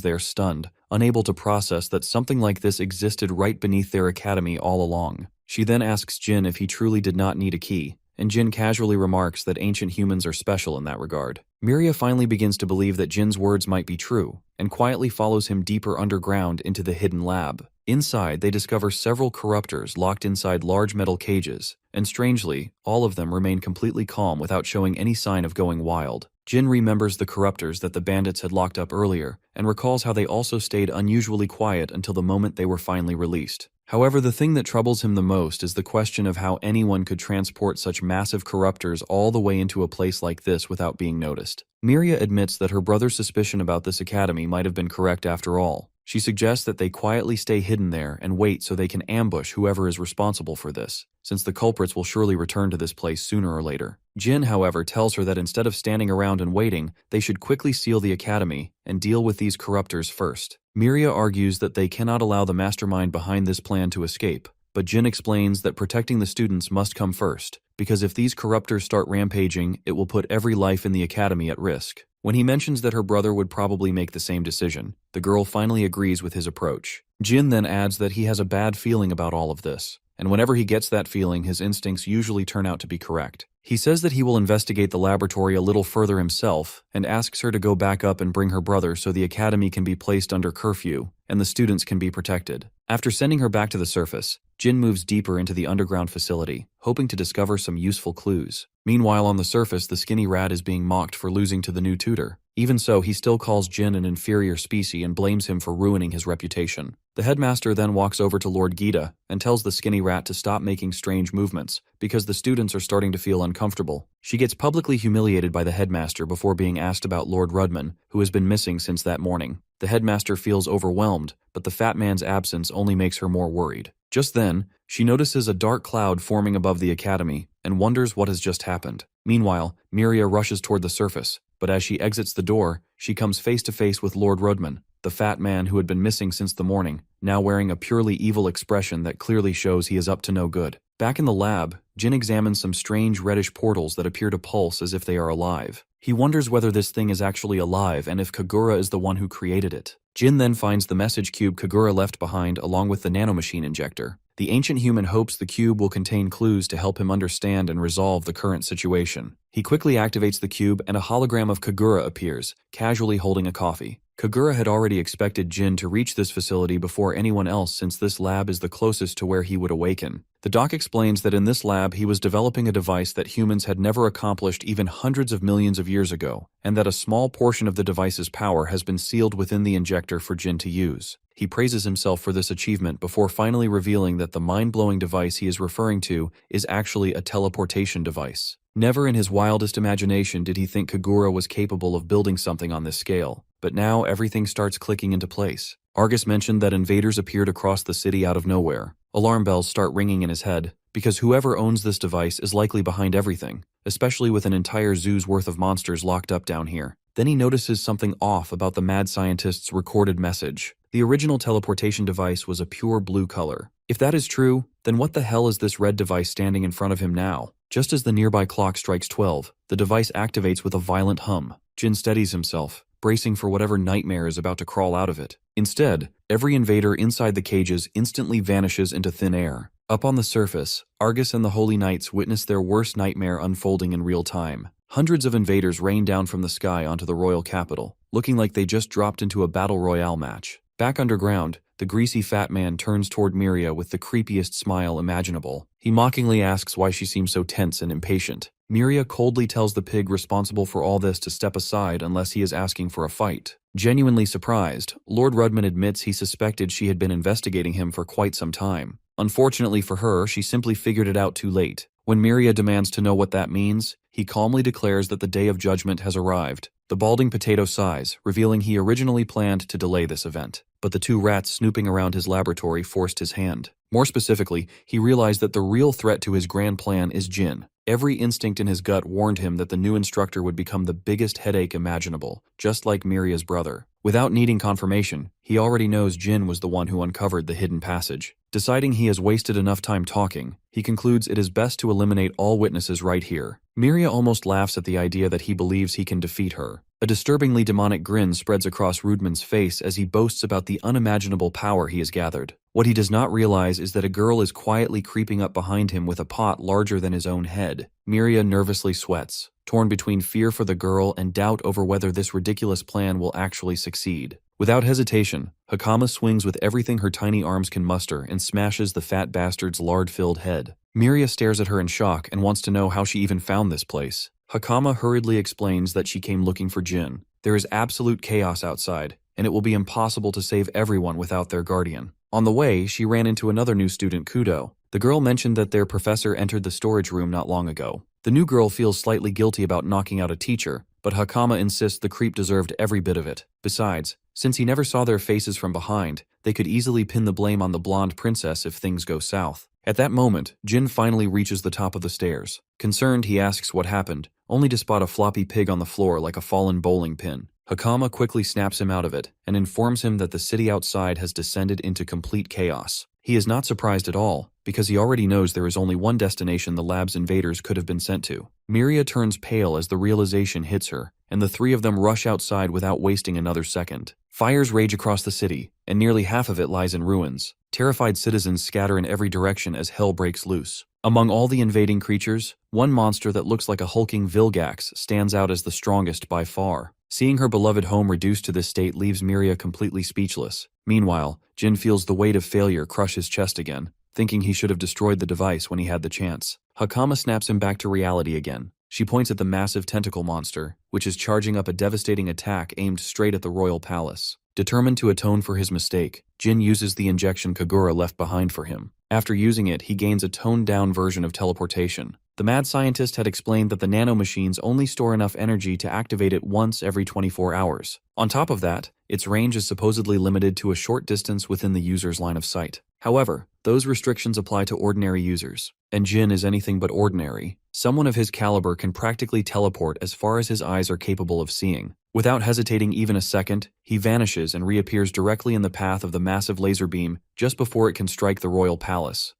there stunned, unable to process that something like this existed right beneath their academy all along. She then asks Jin if he truly did not need a key, and Jin casually remarks that ancient humans are special in that regard. Miria finally begins to believe that Jin's words might be true, and quietly follows him deeper underground into the hidden lab. Inside, they discover several corruptors locked inside large metal cages, and strangely, all of them remain completely calm without showing any sign of going wild. Jin remembers the corruptors that the bandits had locked up earlier, and recalls how they also stayed unusually quiet until the moment they were finally released. However, the thing that troubles him the most is the question of how anyone could transport such massive corruptors all the way into a place like this without being noticed. Miria admits that her brother's suspicion about this academy might have been correct after all. She suggests that they quietly stay hidden there and wait so they can ambush whoever is responsible for this, since the culprits will surely return to this place sooner or later. Jin, however, tells her that instead of standing around and waiting, they should quickly seal the academy and deal with these corruptors first. Miria argues that they cannot allow the mastermind behind this plan to escape, but Jin explains that protecting the students must come first, because if these corruptors start rampaging, it will put every life in the academy at risk. When he mentions that her brother would probably make the same decision, the girl finally agrees with his approach. Jin then adds that he has a bad feeling about all of this, and whenever he gets that feeling, his instincts usually turn out to be correct. He says that he will investigate the laboratory a little further himself, and asks her to go back up and bring her brother so the academy can be placed under curfew, and the students can be protected. After sending her back to the surface, Jin moves deeper into the underground facility, hoping to discover some useful clues. Meanwhile, on the surface, the skinny rat is being mocked for losing to the new tutor. Even so, he still calls Jin an inferior species and blames him for ruining his reputation. The headmaster then walks over to Lord Gita and tells the skinny rat to stop making strange movements, because the students are starting to feel uncomfortable. She gets publicly humiliated by the headmaster before being asked about Lord Rudman, who has been missing since that morning. The headmaster feels overwhelmed, but the fat man's absence only makes her more worried. Just then, she notices a dark cloud forming above the academy and wonders what has just happened. Meanwhile, Miria rushes toward the surface, but as she exits the door, she comes face to face with Lord Rudman, the fat man who had been missing since the morning, now wearing a purely evil expression that clearly shows he is up to no good. Back in the lab, Jin examines some strange reddish portals that appear to pulse as if they are alive. He wonders whether this thing is actually alive and if Kagura is the one who created it. Jin then finds the message cube Kagura left behind along with the nanomachine injector. The ancient human hopes the cube will contain clues to help him understand and resolve the current situation. He quickly activates the cube and a hologram of Kagura appears, casually holding a coffee. Kagura had already expected Jin to reach this facility before anyone else since this lab is the closest to where he would awaken. The doc explains that in this lab he was developing a device that humans had never accomplished even hundreds of millions of years ago, and that a small portion of the device's power has been sealed within the injector for Jin to use. He praises himself for this achievement before finally revealing that the mind-blowing device he is referring to is actually a teleportation device. Never in his wildest imagination did he think Kagura was capable of building something on this scale, but now everything starts clicking into place. Argus mentioned that invaders appeared across the city out of nowhere. Alarm bells start ringing in his head, because whoever owns this device is likely behind everything, especially with an entire zoo's worth of monsters locked up down here. Then he notices something off about the mad scientist's recorded message. The original teleportation device was a pure blue color. If that is true, then what the hell is this red device standing in front of him now? Just as the nearby clock strikes 12, the device activates with a violent hum. Jin steadies himself, bracing for whatever nightmare is about to crawl out of it. Instead, every invader inside the cages instantly vanishes into thin air. Up on the surface, Argus and the Holy Knights witness their worst nightmare unfolding in real time. Hundreds of invaders rain down from the sky onto the royal capital, looking like they just dropped into a battle royale match. Back underground, the greasy fat man turns toward Miria with the creepiest smile imaginable. He mockingly asks why she seems so tense and impatient. Miria coldly tells the pig responsible for all this to step aside unless he is asking for a fight. Genuinely surprised, Lord Rudman admits he suspected she had been investigating him for quite some time. Unfortunately for her, she simply figured it out too late. When Miria demands to know what that means, he calmly declares that the day of judgment has arrived. The balding potato sighs, revealing he originally planned to delay this event, but the two rats snooping around his laboratory forced his hand. More specifically, he realized that the real threat to his grand plan is Jin. Every instinct in his gut warned him that the new instructor would become the biggest headache imaginable, just like Miria's brother. Without needing confirmation, he already knows Jin was the one who uncovered the hidden passage. Deciding he has wasted enough time talking, he concludes it is best to eliminate all witnesses right here. Miria almost laughs at the idea that he believes he can defeat her. A disturbingly demonic grin spreads across Rudman's face as he boasts about the unimaginable power he has gathered. What he does not realize is that a girl is quietly creeping up behind him with a pot larger than his own head. Miria nervously sweats, torn between fear for the girl and doubt over whether this ridiculous plan will actually succeed. Without hesitation, Hakama swings with everything her tiny arms can muster and smashes the fat bastard's lard-filled head. Miria stares at her in shock and wants to know how she even found this place. Hakama hurriedly explains that she came looking for Jin. There is absolute chaos outside, and it will be impossible to save everyone without their guardian. On the way, she ran into another new student, Kudo. The girl mentioned that their professor entered the storage room not long ago. The new girl feels slightly guilty about knocking out a teacher, but Hakama insists the creep deserved every bit of it. Besides, since he never saw their faces from behind, they could easily pin the blame on the blonde princess if things go south. At that moment, Jin finally reaches the top of the stairs. Concerned, he asks what happened, only to spot a floppy pig on the floor like a fallen bowling pin. Hakama quickly snaps him out of it and informs him that the city outside has descended into complete chaos. He is not surprised at all, because he already knows there is only one destination the lab's invaders could have been sent to. Miria turns pale as the realization hits her, and the three of them rush outside without wasting another second. Fires rage across the city, and nearly half of it lies in ruins. Terrified citizens scatter in every direction as hell breaks loose. Among all the invading creatures, one monster that looks like a hulking Vilgax stands out as the strongest by far. Seeing her beloved home reduced to this state leaves Miria completely speechless. Meanwhile, Jin feels the weight of failure crush his chest again, thinking he should have destroyed the device when he had the chance. Hakama snaps him back to reality again. She points at the massive tentacle monster, which is charging up a devastating attack aimed straight at the royal palace. Determined to atone for his mistake, Jin uses the injection Kagura left behind for him. After using it, he gains a toned-down version of teleportation. The mad scientist had explained that the nanomachines only store enough energy to activate it once every 24 hours. On top of that, its range is supposedly limited to a short distance within the user's line of sight. However, those restrictions apply to ordinary users, and Jin is anything but ordinary. Someone of his caliber can practically teleport as far as his eyes are capable of seeing. Without hesitating even a second, he vanishes and reappears directly in the path of the massive laser beam just before it can strike the royal palace.